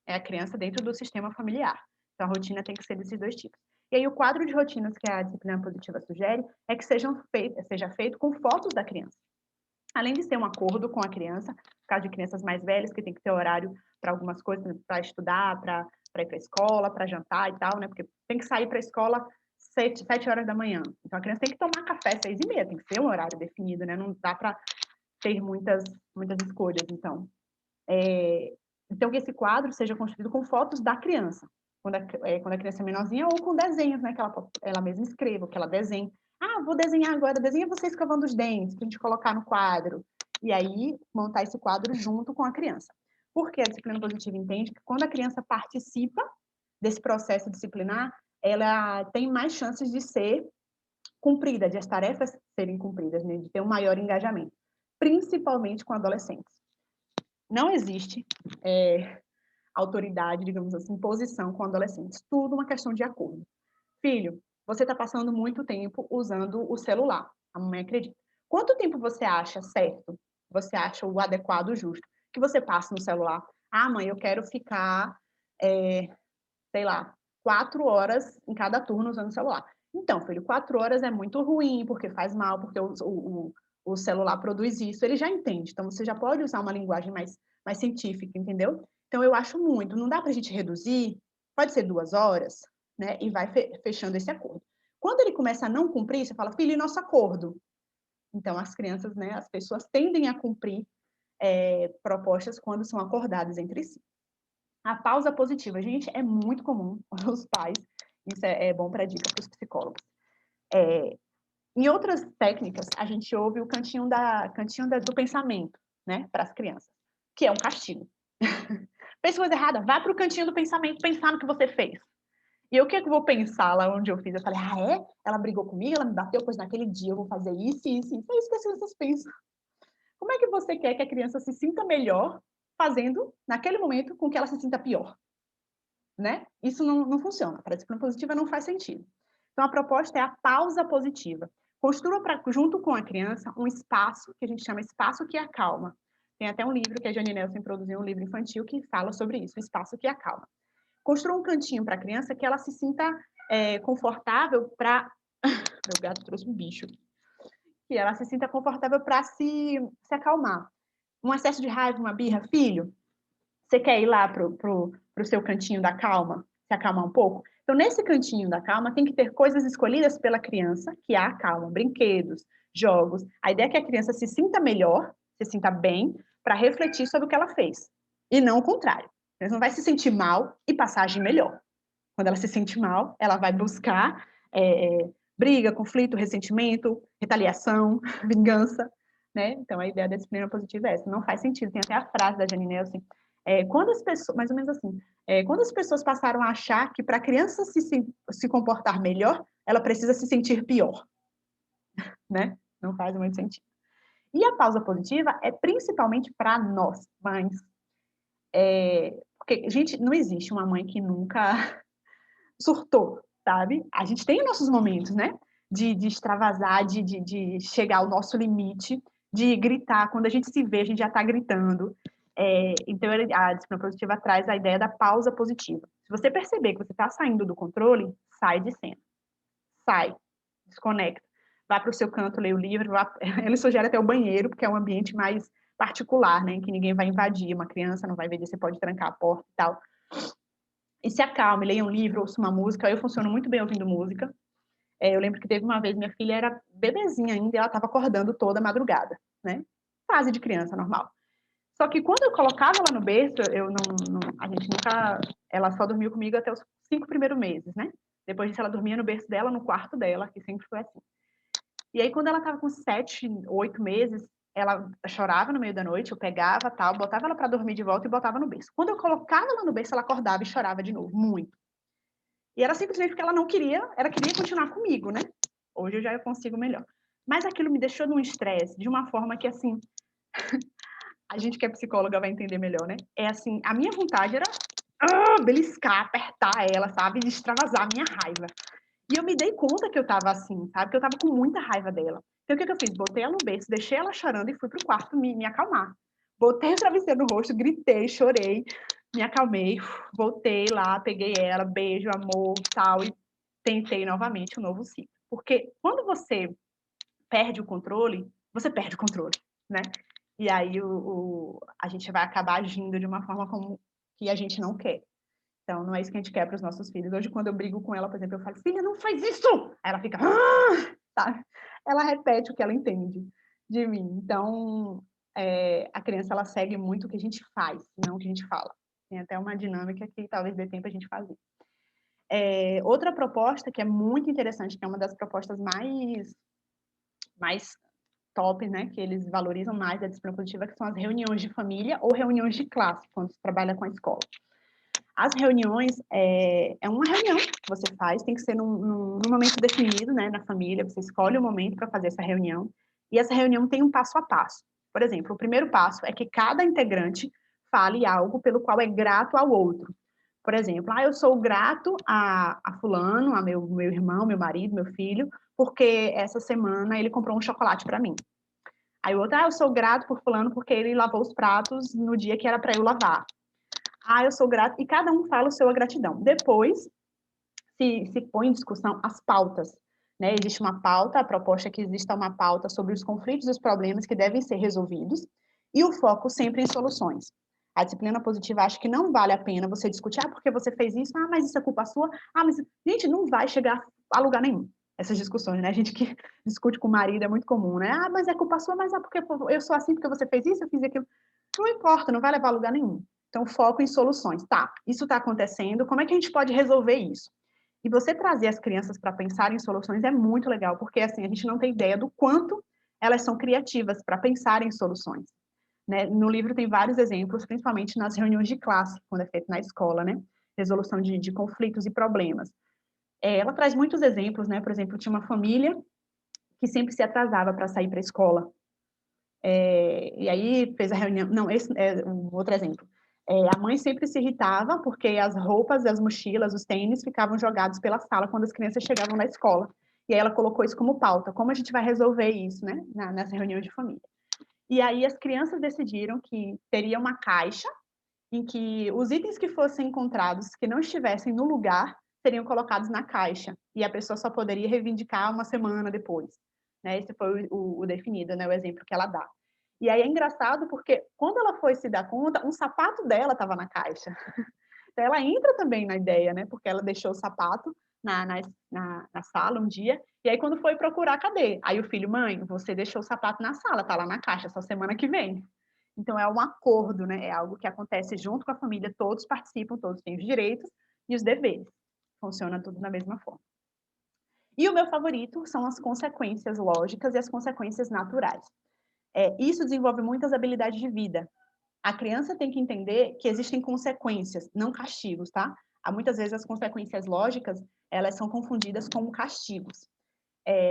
É a criança dentro do sistema familiar. Então, a rotina tem que ser desses dois tipos. E aí, o quadro de rotinas que a disciplina positiva sugere é que seja feito com fotos da criança. Além de ser um acordo com a criança, no caso de crianças mais velhas, que tem que ter horário para algumas coisas, para estudar, para ir para a escola, para jantar e tal, né? Porque tem que sair para a escola 7 horas da manhã. Então, a criança tem que tomar café 6h30, tem que ser um horário definido, né? Não dá para ter muitas escolhas, então. Então, que esse quadro seja construído com fotos da criança, quando a criança é menorzinha, ou com desenhos, né, que ela mesma escreva, que ela desenhe. Ah, vou desenhar agora, desenha você escovando os dentes, para a gente colocar no quadro. E aí, montar esse quadro junto com a criança. Porque a disciplina positiva entende que quando a criança participa desse processo disciplinar, ela tem mais chances de ser cumprida, de as tarefas serem cumpridas, né, de ter um maior engajamento, principalmente com adolescentes. Não existe autoridade, digamos assim, posição com adolescentes. Tudo uma questão de acordo. Filho, você está passando muito tempo usando o celular. A mamãe acredita. Quanto tempo você acha certo? Você acha o adequado, o justo? Que você passa no celular? Ah, mãe, eu quero ficar, sei lá, 4 horas em cada turno usando o celular. Então, filho, 4 horas é muito ruim, porque faz mal, porque o celular produz isso. Ele já entende. Então, você já pode usar uma linguagem mais científica, entendeu? Então, eu acho muito. Não dá para a gente reduzir. Pode ser 2 horas, né? E vai fechando esse acordo. Quando ele começa a não cumprir, você fala, filho, e nosso acordo? Então, as crianças, né? As pessoas tendem a cumprir propostas quando são acordadas entre si. A pausa positiva, gente, é muito comum os pais. Isso é bom para dica para os psicólogos. Em outras técnicas, a gente ouve o cantinho do pensamento, né, para as crianças, que é um castigo. Fez coisa errada, vá para o cantinho do pensamento pensar no que você fez. E o que eu vou pensar lá onde eu fiz? Eu falei, ela brigou comigo, ela me bateu, pois naquele dia eu vou fazer isso, isso, isso. É isso que as crianças pensam. Como é que você quer que a criança se sinta melhor fazendo, naquele momento, com que ela se sinta pior? Né? Isso não funciona. Para a disciplina positiva não faz sentido. Então, a proposta é a pausa positiva. Construa, junto com a criança, um espaço que a gente chama espaço que acalma. Tem até um livro que a Jane Nelson produziu, um livro infantil, que fala sobre isso, o espaço que acalma. Construa um cantinho para a criança que ela se sinta confortável para... Meu gato trouxe um bicho. Que ela se sinta confortável para se acalmar. Um excesso de raiva, uma birra, filho, você quer ir lá pro seu cantinho da calma, se acalmar um pouco? Então, nesse cantinho da calma, tem que ter coisas escolhidas pela criança que a acalmam, brinquedos, jogos. A ideia é que a criança se sinta melhor, se sinta bem, para refletir sobre o que ela fez. E não o contrário. Ela não vai se sentir mal e passar a agir melhor. Quando ela se sente mal, ela vai buscar briga, conflito, ressentimento, retaliação, vingança, né? Então, a ideia da disciplina positiva é essa. Não faz sentido. Tem até a frase da Jane Nelson, quando as pessoas, mais ou menos assim, quando as pessoas passaram a achar que para a criança se comportar melhor, ela precisa se sentir pior, né? Não faz muito sentido. E a pausa positiva é principalmente para nós, mães. Porque, gente, não existe uma mãe que nunca surtou, sabe? A gente tem nossos momentos, né? De extravasar, de chegar ao nosso limite, de gritar. Quando a gente se vê, a gente já está gritando. Então, a disciplina positiva traz a ideia da pausa positiva. Se você perceber que você está saindo do controle, sai de cena. Sai, desconecta. Vá para o seu canto, leia o livro. Ele sugere até o banheiro, porque é um ambiente mais particular, né? Em que ninguém vai invadir. Uma criança não vai ver, você pode trancar a porta e tal. E se acalme, leia um livro, ouça uma música. Eu funciono muito bem ouvindo música. Eu lembro que teve uma vez, minha filha era bebezinha ainda, e ela estava acordando toda madrugada, né? Fase de criança normal. Só que quando eu colocava ela no berço, a gente nunca ela só dormiu comigo até os 5 primeiros meses, né? Depois disso, ela dormia no berço dela, no quarto dela, que sempre foi assim. E aí, quando ela estava com 7, 8 meses, ela chorava no meio da noite, eu pegava, tal, botava ela para dormir de volta e botava no berço. Quando eu colocava ela no berço, ela acordava e chorava de novo, muito. E era simplesmente porque ela não queria, ela queria continuar comigo, né? Hoje eu já consigo melhor. Mas aquilo me deixou num estresse, de uma forma que, assim, a gente que é psicóloga vai entender melhor, né? É assim, a minha vontade era beliscar, apertar ela, sabe? E extravasar a minha raiva. E eu me dei conta que eu tava assim, sabe? Que eu tava com muita raiva dela. Então, o que eu fiz? Botei ela no berço, deixei ela chorando e fui pro quarto me acalmar. Botei o travesseiro no rosto, gritei, chorei, me acalmei, voltei lá, peguei ela, beijo, amor, tal, e tentei novamente um novo ciclo. Porque quando você perde o controle, você perde o controle, né? E aí a gente vai acabar agindo de uma forma como que a gente não quer. Então, não é isso que a gente quer para os nossos filhos. Hoje, quando eu brigo com ela, por exemplo, eu falo, filha, não faz isso! Aí ela fica, sabe? Ela repete o que ela entende de mim. Então, a criança, ela segue muito o que a gente faz, não o que a gente fala. Tem até uma dinâmica que talvez dê tempo a gente fazer. Outra proposta que é muito interessante, que é uma das propostas mais top, né, que eles valorizam mais da disciplina positiva, que são as reuniões de família ou reuniões de classe, quando se trabalha com a escola. As reuniões, é uma reunião que você faz, tem que ser num momento definido, né, na família, você escolhe o momento para fazer essa reunião, e essa reunião tem um passo a passo. Por exemplo, o primeiro passo é que cada integrante fale algo pelo qual é grato ao outro. Por exemplo, eu sou grato a fulano, a meu irmão, meu marido, meu filho, porque essa semana ele comprou um chocolate para mim. Aí o outro, eu sou grato por fulano porque ele lavou os pratos no dia que era para eu lavar. Eu sou grato, e cada um fala o seu gratidão. Depois, se põe em discussão as pautas, né? Existe uma pauta, a proposta é que exista uma pauta sobre os conflitos e os problemas que devem ser resolvidos, e o foco sempre em soluções. A disciplina positiva acha que não vale a pena você discutir, porque você fez isso, mas isso é culpa sua, mas... Gente, não vai chegar a lugar nenhum, essas discussões, né? A gente que discute com o marido é muito comum, né? Mas é culpa sua, mas porque eu sou assim porque você fez isso, eu fiz aquilo. Não importa, não vai levar a lugar nenhum. Então, foco em soluções. Tá, isso está acontecendo, como é que a gente pode resolver isso? E você trazer as crianças para pensar em soluções é muito legal, porque assim, a gente não tem ideia do quanto elas são criativas para pensar em soluções. Né? No livro tem vários exemplos, principalmente nas reuniões de classe, quando é feito na escola, né? Resolução de conflitos e problemas. Ela traz muitos exemplos, né? Por exemplo, tinha uma família que sempre se atrasava para sair para a escola. E aí fez a reunião... Não, esse é um outro exemplo. A mãe sempre se irritava porque as roupas, as mochilas, os tênis ficavam jogados pela sala quando as crianças chegavam na escola. E aí ela colocou isso como pauta. Como a gente vai resolver isso, né? Nessa reunião de família. E aí as crianças decidiram que teria uma caixa em que os itens que fossem encontrados, que não estivessem no lugar, seriam colocados na caixa. E a pessoa só poderia reivindicar uma semana depois. Né? Esse foi o definido, né? O exemplo que ela dá. E aí é engraçado porque quando ela foi se dar conta, um sapato dela estava na caixa. Então ela entra também na ideia, né? Porque ela deixou o sapato na sala um dia, e aí quando foi procurar, cadê? Aí o filho, mãe, você deixou o sapato na sala, tá lá na caixa, só semana que vem. Então é um acordo, né? É algo que acontece junto com a família, todos participam, todos têm os direitos e os deveres. Funciona tudo da mesma forma. E o meu favorito são as consequências lógicas e as consequências naturais. Isso desenvolve muitas habilidades de vida. A criança tem que entender que existem consequências, não castigos, tá? Muitas vezes as consequências lógicas, elas são confundidas com castigos.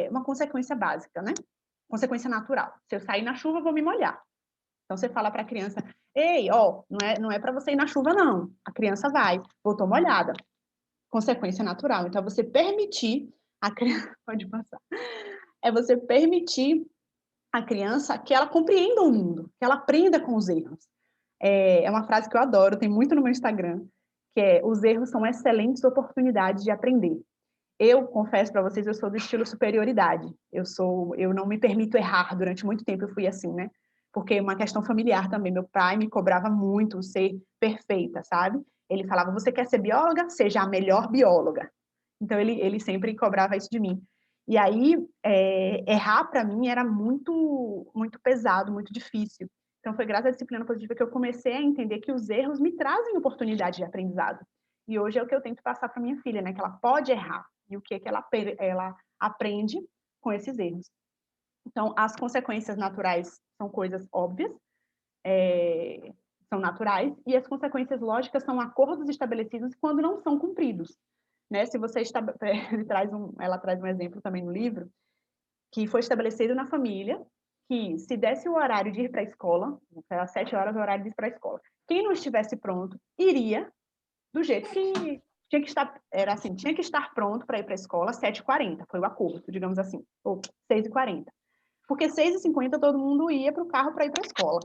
Uma consequência básica, né? Consequência natural. Se eu sair na chuva, eu vou me molhar. Então, você fala para a criança, ei, não é para você ir na chuva, não. A criança vai, voltou molhada. Consequência natural. Então, você permitir a criança... Pode passar. Você permitir a criança que ela compreenda o mundo, que ela aprenda com os erros. É uma frase que eu adoro, tem muito no meu Instagram, que é: os erros são excelentes oportunidades de aprender. Eu confesso para vocês, eu sou do estilo superioridade. Eu não me permito errar. Durante muito tempo eu fui assim, né? Porque é uma questão familiar também. Meu pai me cobrava muito ser perfeita, sabe? Ele falava, você quer ser bióloga? Seja a melhor bióloga. Então ele sempre cobrava isso de mim. E aí, errar para mim era muito, muito pesado, muito difícil. Então, foi graças à disciplina positiva que eu comecei a entender que os erros me trazem oportunidade de aprendizado. E hoje é o que eu tento passar para minha filha, né? Que ela pode errar. E o que é que ela aprende com esses erros. Então, as consequências naturais são coisas óbvias, são naturais, e as consequências lógicas são acordos estabelecidos quando não são cumpridos. Né? Se você ela traz um exemplo também no livro, que foi estabelecido na família, que se desse o horário de ir para a escola, às 7 horas é o horário de ir para a escola, quem não estivesse pronto, iria do jeito que tinha que estar, era assim, tinha que estar pronto para ir para a escola às 7h40, foi o acordo, digamos assim, ou 6h40. Porque 6h50 todo mundo ia para o carro para ir para a escola.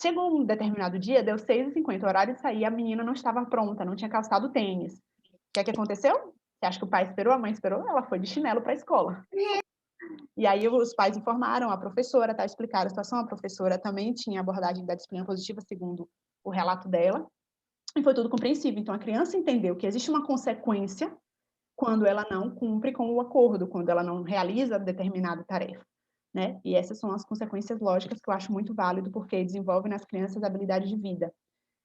Chegou um determinado dia, deu 6h50, o horário de sair, a menina não estava pronta, não tinha calçado o tênis. O que é que aconteceu? Você acha que o pai esperou, a mãe esperou? Ela foi de chinelo para a escola. E aí os pais informaram a professora, tá, explicaram a situação, a professora também tinha abordagem da disciplina positiva, segundo o relato dela, e foi tudo compreensível. Então, a criança entendeu que existe uma consequência quando ela não cumpre com o acordo, quando ela não realiza determinada tarefa, né? E essas são as consequências lógicas que eu acho muito válido, porque desenvolve nas crianças habilidades de vida.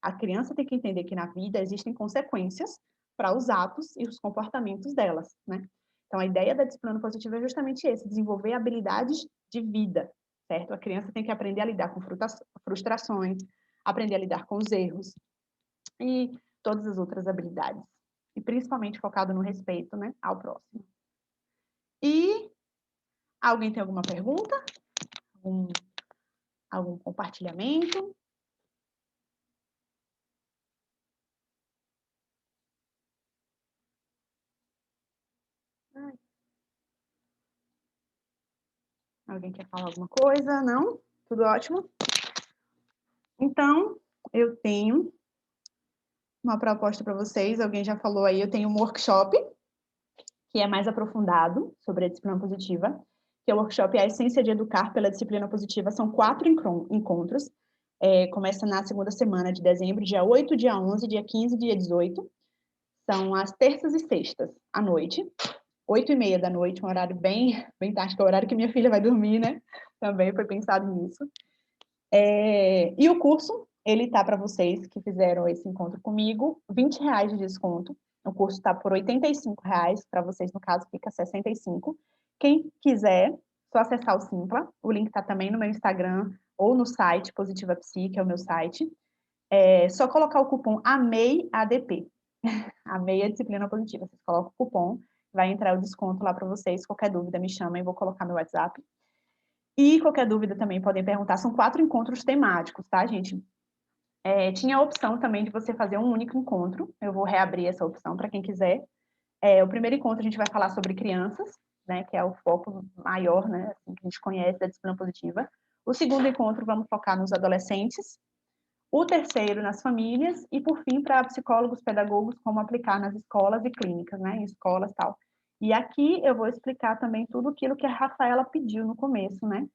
A criança tem que entender que na vida existem consequências para os atos e os comportamentos delas, né? Então, a ideia da disciplina positiva é justamente esse, desenvolver habilidades de vida, certo? A criança tem que aprender a lidar com frustrações, aprender a lidar com os erros e todas as outras habilidades. E principalmente focado no respeito, né, ao próximo. E alguém tem alguma pergunta? Algum compartilhamento? Alguém quer falar alguma coisa? Não? Tudo ótimo? Então, eu tenho uma proposta para vocês. Alguém já falou aí, eu tenho um workshop que é mais aprofundado sobre a disciplina positiva, que é o workshop A Essência de Educar pela Disciplina Positiva. São 4 encontros. Começa na segunda semana de dezembro, dia 8, dia 11, dia 15 e dia 18. São as terças e sextas, à noite. 8h30 da noite, um horário bem tarde, que é o horário que minha filha vai dormir, né? Também foi pensado nisso. E o curso, ele tá para vocês que fizeram esse encontro comigo, R$20 de desconto. O curso está por R$85, para vocês, no caso, fica R$65. Quem quiser, só acessar o Simpla. O link está também no meu Instagram ou no site Positiva Psi, que é o meu site. Só colocar o cupom AMEIADP. AMEI a disciplina positiva. Vocês colocam o cupom, vai entrar o desconto lá para vocês. Qualquer dúvida, me chama e vou colocar meu WhatsApp. E qualquer dúvida também podem perguntar. São 4 encontros temáticos, tá, gente? Tinha a opção também de você fazer um único encontro. Eu vou reabrir essa opção para quem quiser. O primeiro encontro a gente vai falar sobre crianças, né, que é o foco maior, né, assim, que a gente conhece da disciplina positiva. O segundo encontro vamos focar nos adolescentes. O terceiro nas famílias. E, por fim, para psicólogos, pedagogos, como aplicar nas escolas e clínicas, né, em escolas e tal. E aqui eu vou explicar também tudo aquilo que a Rafaela pediu no começo, né?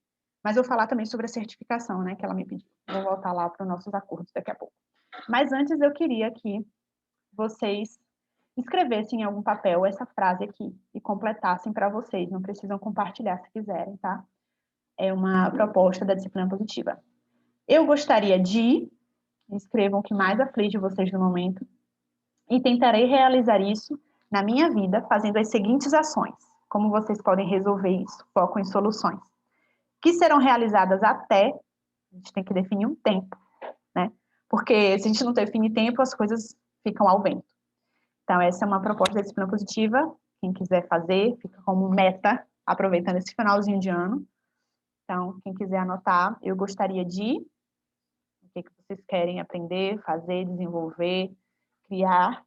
Mas eu vou falar também sobre a certificação, né, que ela me pediu. Vou voltar lá para os nossos acordos daqui a pouco. Mas antes eu queria que vocês escrevessem em algum papel essa frase aqui e completassem para vocês. Não precisam compartilhar se quiserem, tá? É uma proposta da disciplina positiva. Eu gostaria de... Escrevam o que mais aflige vocês no momento. E tentarei realizar isso na minha vida, fazendo as seguintes ações. Como vocês podem resolver isso? Foco em soluções. Que serão realizadas até... A gente tem que definir um tempo, né? Porque se a gente não define tempo, as coisas ficam ao vento. Então, essa é uma proposta da disciplina positiva. Quem quiser fazer, fica como meta, aproveitando esse finalzinho de ano. Então, quem quiser anotar, eu gostaria de... O que vocês querem aprender, fazer, desenvolver, criar.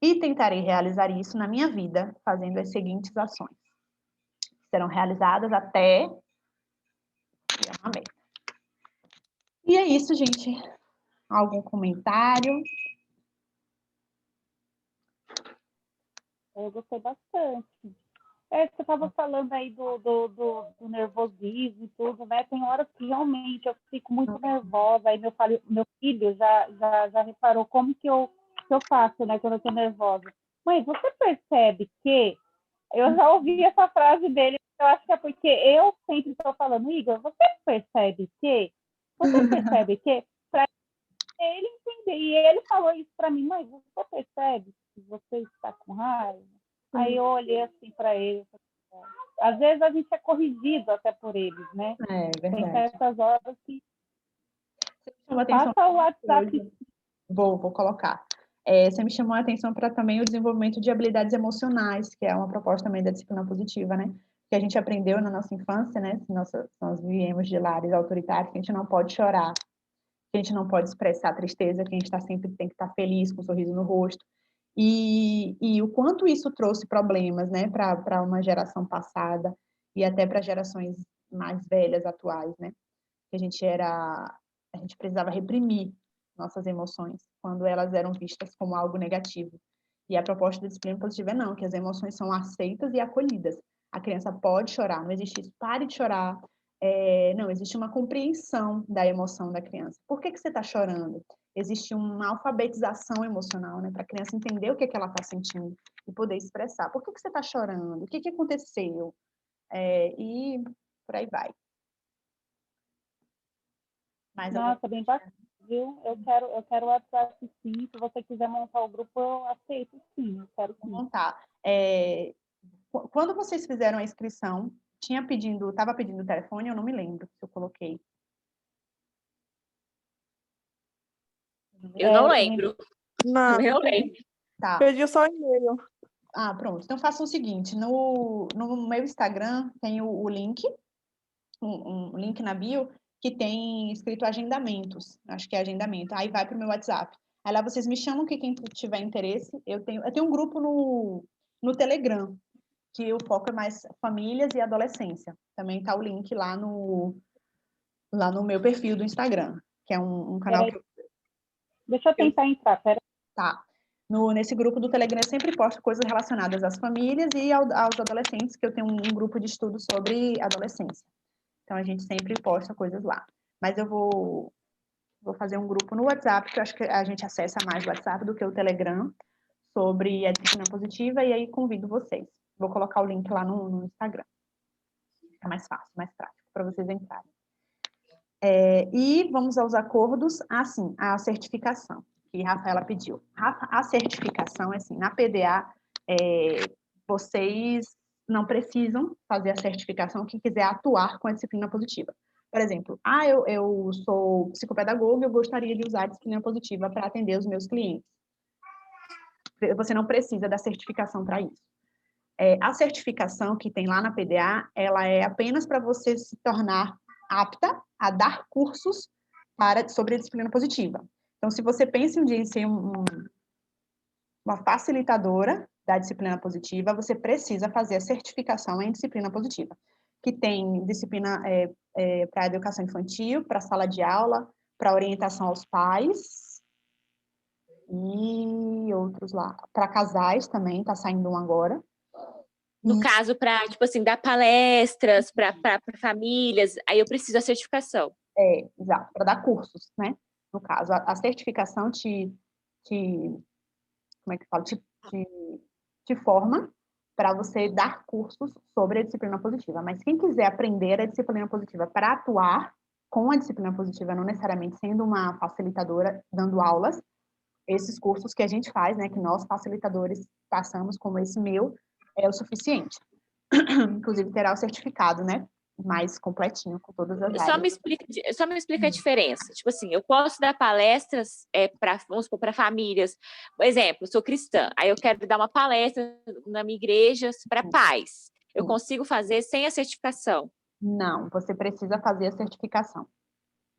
E tentarei realizar isso na minha vida, fazendo as seguintes ações. Serão realizadas até... E é isso, gente. Algum comentário? Eu gostei bastante. Você estava falando aí do nervosismo e tudo, né? Tem horas que realmente eu fico muito nervosa. Aí meu filho já reparou como que eu faço, né? Quando eu estou nervosa. Mãe, você percebe que... Eu já ouvi essa frase dele, eu acho que é porque eu sempre estou falando, Igor, você percebe que... ele entender. E ele falou isso para mim, mas você percebe que você está com raiva? Aí eu olhei assim para ele. Às vezes a gente é corrigido até por eles, né? É Tem verdade. certas horas que Você me chamou a atenção passa o WhatsApp. Vou colocar. Você me chamou a atenção para também o desenvolvimento de habilidades emocionais, que é uma proposta também da disciplina positiva, né? Que a gente aprendeu na nossa infância, né? Nós viemos de lares autoritários, que a gente não pode chorar, que a gente não pode expressar tristeza, que a gente sempre tem que estar feliz, com um sorriso no rosto. E o quanto isso trouxe problemas, né, para uma geração passada e até para gerações mais velhas, atuais, né? Que a gente precisava reprimir nossas emoções quando elas eram vistas como algo negativo. E a proposta da disciplina positiva é não, que as emoções são aceitas e acolhidas. A criança pode chorar, não existe isso, pare de chorar. Não, existe uma compreensão da emoção da criança. Por que você está chorando? Existe uma alfabetização emocional, né, para a criança entender o que ela está sentindo e poder expressar. Por que você está chorando? O que aconteceu? E por aí vai. Nossa, bem bacana, viu? Eu quero o WhatsApp sim. Se você quiser montar o grupo, eu aceito sim. Eu quero sim. Montar. Quando vocês fizeram a inscrição, estava pedindo o telefone, eu não me lembro se eu coloquei. Eu não lembro. Não, Eu lembro. Tá. Pedi só e-mail. Ah, pronto. Então faça o seguinte, no meu Instagram tem o link, um link na bio, que tem escrito agendamentos. Acho que é agendamento. Aí vai para o meu WhatsApp. Aí lá vocês me chamam, que quem tiver interesse. Eu tenho um grupo no Telegram, que o foco é mais famílias e adolescência. Também tá o link lá no meu perfil do Instagram, que é um canal que Deixa eu tentar entrar, pera. Tá. Nesse grupo do Telegram eu sempre posto coisas relacionadas às famílias e aos adolescentes, que eu tenho um grupo de estudo sobre adolescência. Então a gente sempre posta coisas lá. Mas eu vou fazer um grupo no WhatsApp, que eu acho que a gente acessa mais o WhatsApp do que o Telegram, sobre a disciplina positiva, e aí convido vocês. Vou colocar o link lá no Instagram. Fica mais fácil, mais prático para vocês entrarem. E vamos aos acordos. Assim, a certificação, que a Rafaela pediu. A certificação, assim, na PDA, vocês não precisam fazer a certificação quem quiser atuar com a disciplina positiva. Por exemplo, eu sou psicopedagoga, eu gostaria de usar a disciplina positiva para atender os meus clientes. Você não precisa da certificação para isso. A certificação que tem lá na PDA, ela é apenas para você se tornar apta a dar cursos sobre a disciplina positiva. Então, se você pensa um dia em ser uma facilitadora da disciplina positiva, você precisa fazer a certificação em disciplina positiva, que tem disciplina para educação infantil, para sala de aula, para orientação aos pais e outros lá. Para casais também, está saindo um agora. No caso, para, tipo assim, dar palestras para famílias, aí eu preciso da certificação. Exato, para dar cursos, né? No caso, a certificação como é que fala? Te forma para você dar cursos sobre a disciplina positiva. Mas quem quiser aprender a disciplina positiva para atuar com a disciplina positiva, não necessariamente sendo uma facilitadora, dando aulas, esses cursos que a gente faz, né, que nós facilitadores passamos, como esse meu, é o suficiente. Inclusive terá o certificado, né, mais completinho, com todas as áreas. Só me explica a diferença. Tipo assim, eu posso dar palestras para famílias. Por exemplo, eu sou cristã, aí eu quero dar uma palestra na minha igreja para pais. Eu consigo fazer sem a certificação? Não, você precisa fazer a certificação.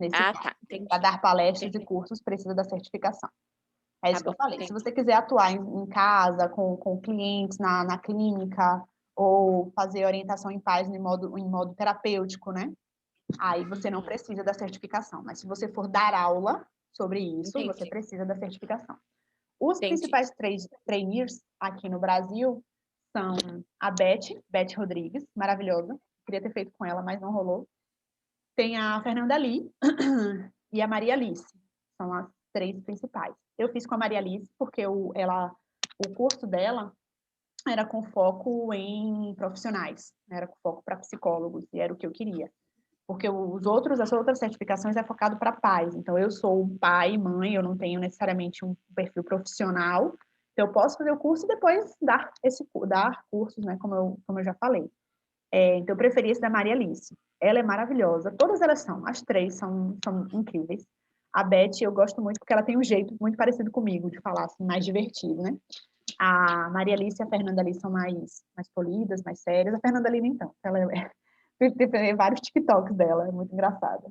Tá, entendi. Para dar palestras e cursos, precisa da certificação. É isso que eu falei. Entendi. Se você quiser atuar em casa, com clientes, na clínica, ou fazer orientação em pais em modo terapêutico, né? Aí você não precisa da certificação. Mas se você for dar aula sobre isso, você precisa da certificação. Os principais trainees aqui no Brasil são a Beth Rodrigues, maravilhosa. Queria ter feito com ela, mas não rolou. Tem a Fernanda Lee e a Maria Alice. São as 3 principais. Eu fiz com a Maria Alice porque o curso dela era com foco em profissionais, era com foco para psicólogos, e era o que eu queria. Porque as outras certificações é focado para pais. Então, eu sou pai, mãe, eu não tenho necessariamente um perfil profissional. Então, eu posso fazer o curso e depois dar cursos, né, como eu já falei. Então, eu preferi esse da Maria Alice. Ela é maravilhosa. Todas elas são. As três são incríveis. A Beth, eu gosto muito porque ela tem um jeito muito parecido comigo de falar, assim, mais divertido, né? A Maria Alice e a Fernanda Alice são mais polidas, mais sérias. A Fernanda Alice, então. Ela tem vários TikToks dela, é muito engraçada.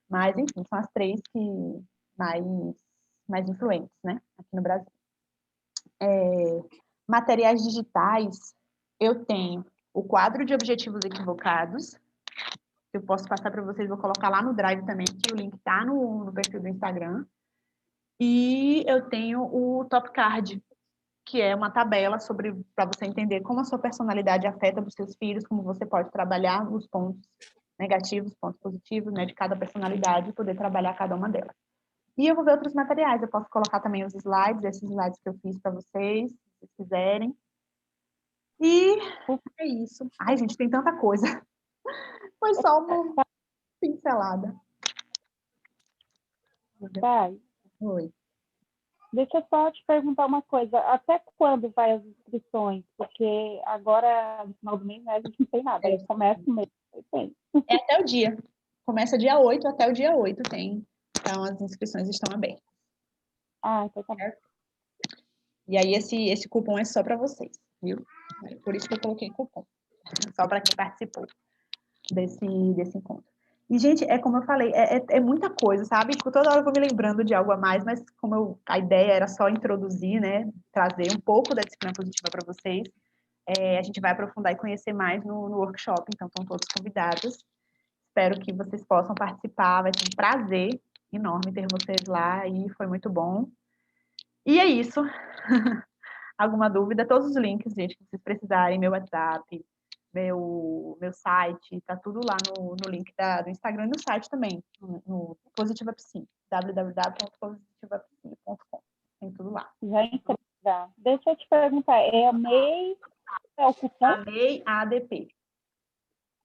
Mas, enfim, são as três que mais influentes, né? Aqui no Brasil. Materiais digitais, eu tenho o quadro de objetivos equivocados, que eu posso passar para vocês, vou colocar lá no Drive também, que o link está no perfil do Instagram. E eu tenho o Top Card, que é uma tabela para você entender como a sua personalidade afeta os seus filhos, como você pode trabalhar os pontos negativos, pontos positivos, né, de cada personalidade e poder trabalhar cada uma delas. E eu vou ver outros materiais, eu posso colocar também os slides, esses slides que eu fiz para vocês, se vocês quiserem. E é isso. Ai, gente, tem tanta coisa. Foi só uma pincelada. Vai. Oi. Deixa eu só te perguntar uma coisa. Até quando vai as inscrições? Porque agora, no final do mês, né, a gente não tem nada. Aí começa o mês. Tem. É até o dia. Começa dia 8, até o dia 8 tem. Então, as inscrições estão abertas. Ah, então tá bom. E aí, esse cupom é só para vocês, viu? Por isso que eu coloquei cupom. Só para quem participou desse encontro. E, gente, é como eu falei, é muita coisa, sabe? Tipo, toda hora eu vou me lembrando de algo a mais, mas como a ideia era só introduzir, né? Trazer um pouco da disciplina positiva para vocês, a gente vai aprofundar e conhecer mais no workshop, então estão todos convidados. Espero que vocês possam participar, vai ser um prazer enorme ter vocês lá e foi muito bom. E é isso. Alguma dúvida? Todos os links, gente, que vocês precisarem, meu WhatsApp, meu site, tá tudo lá no link do Instagram e no site também, no Positiva Psi, www.positivapsi.com. Tem tudo lá. Já entrei, já. Deixa eu te perguntar, é a MEI, é o cupom? A MEI ADP.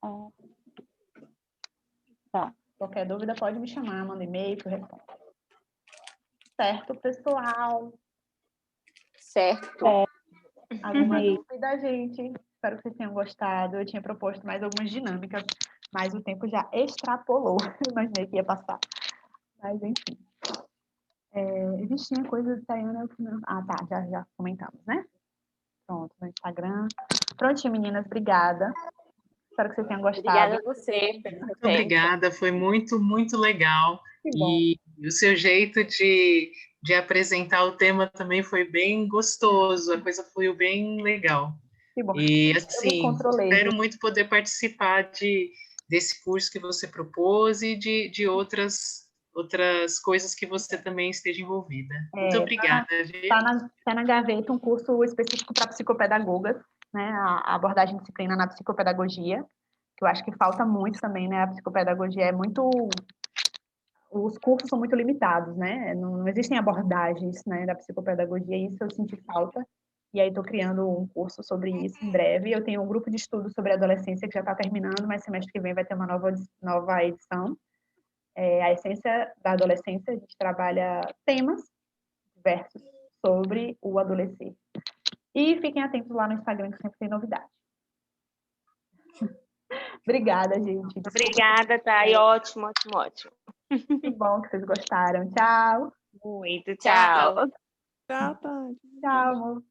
Ah. Tá. Qualquer dúvida pode me chamar, manda e-mail que eu respondo. Certo, pessoal? Certo. Alguma dúvida, gente? Espero que vocês tenham gostado. Eu tinha proposto mais algumas dinâmicas, mas o tempo já extrapolou. Eu imaginei que ia passar. Mas, enfim. Existia coisa de Tayana... Ah, tá. Já comentamos, né? Pronto, no Instagram. Prontinho, meninas. Obrigada. Espero que vocês tenham gostado. Obrigada a você. Muito obrigada. Foi muito, muito legal. E o seu jeito de apresentar o tema também foi bem gostoso. A coisa fluiu bem legal. Que bom. E, assim, espero muito poder participar desse curso que você propôs e de outras coisas que você também esteja envolvida. Muito obrigada, gente. Está na gaveta um curso específico para psicopedagogas, né? A abordagem de disciplina na psicopedagogia, que eu acho que falta muito também, né? A psicopedagogia é muito... Os cursos são muito limitados, né? Não existem abordagens, né, da psicopedagogia, e isso eu senti falta. E aí estou criando um curso sobre isso em breve. Eu tenho um grupo de estudo sobre adolescência que já está terminando, mas semestre que vem vai ter uma nova edição. A essência da adolescência, a gente trabalha temas diversos sobre o adolescer. E fiquem atentos lá no Instagram, que sempre tem novidade. Obrigada, gente. Obrigada, Thay. Ótimo. Que bom que vocês gostaram. Tchau. Muito, tchau. Tchau, Tati. Tchau, amor.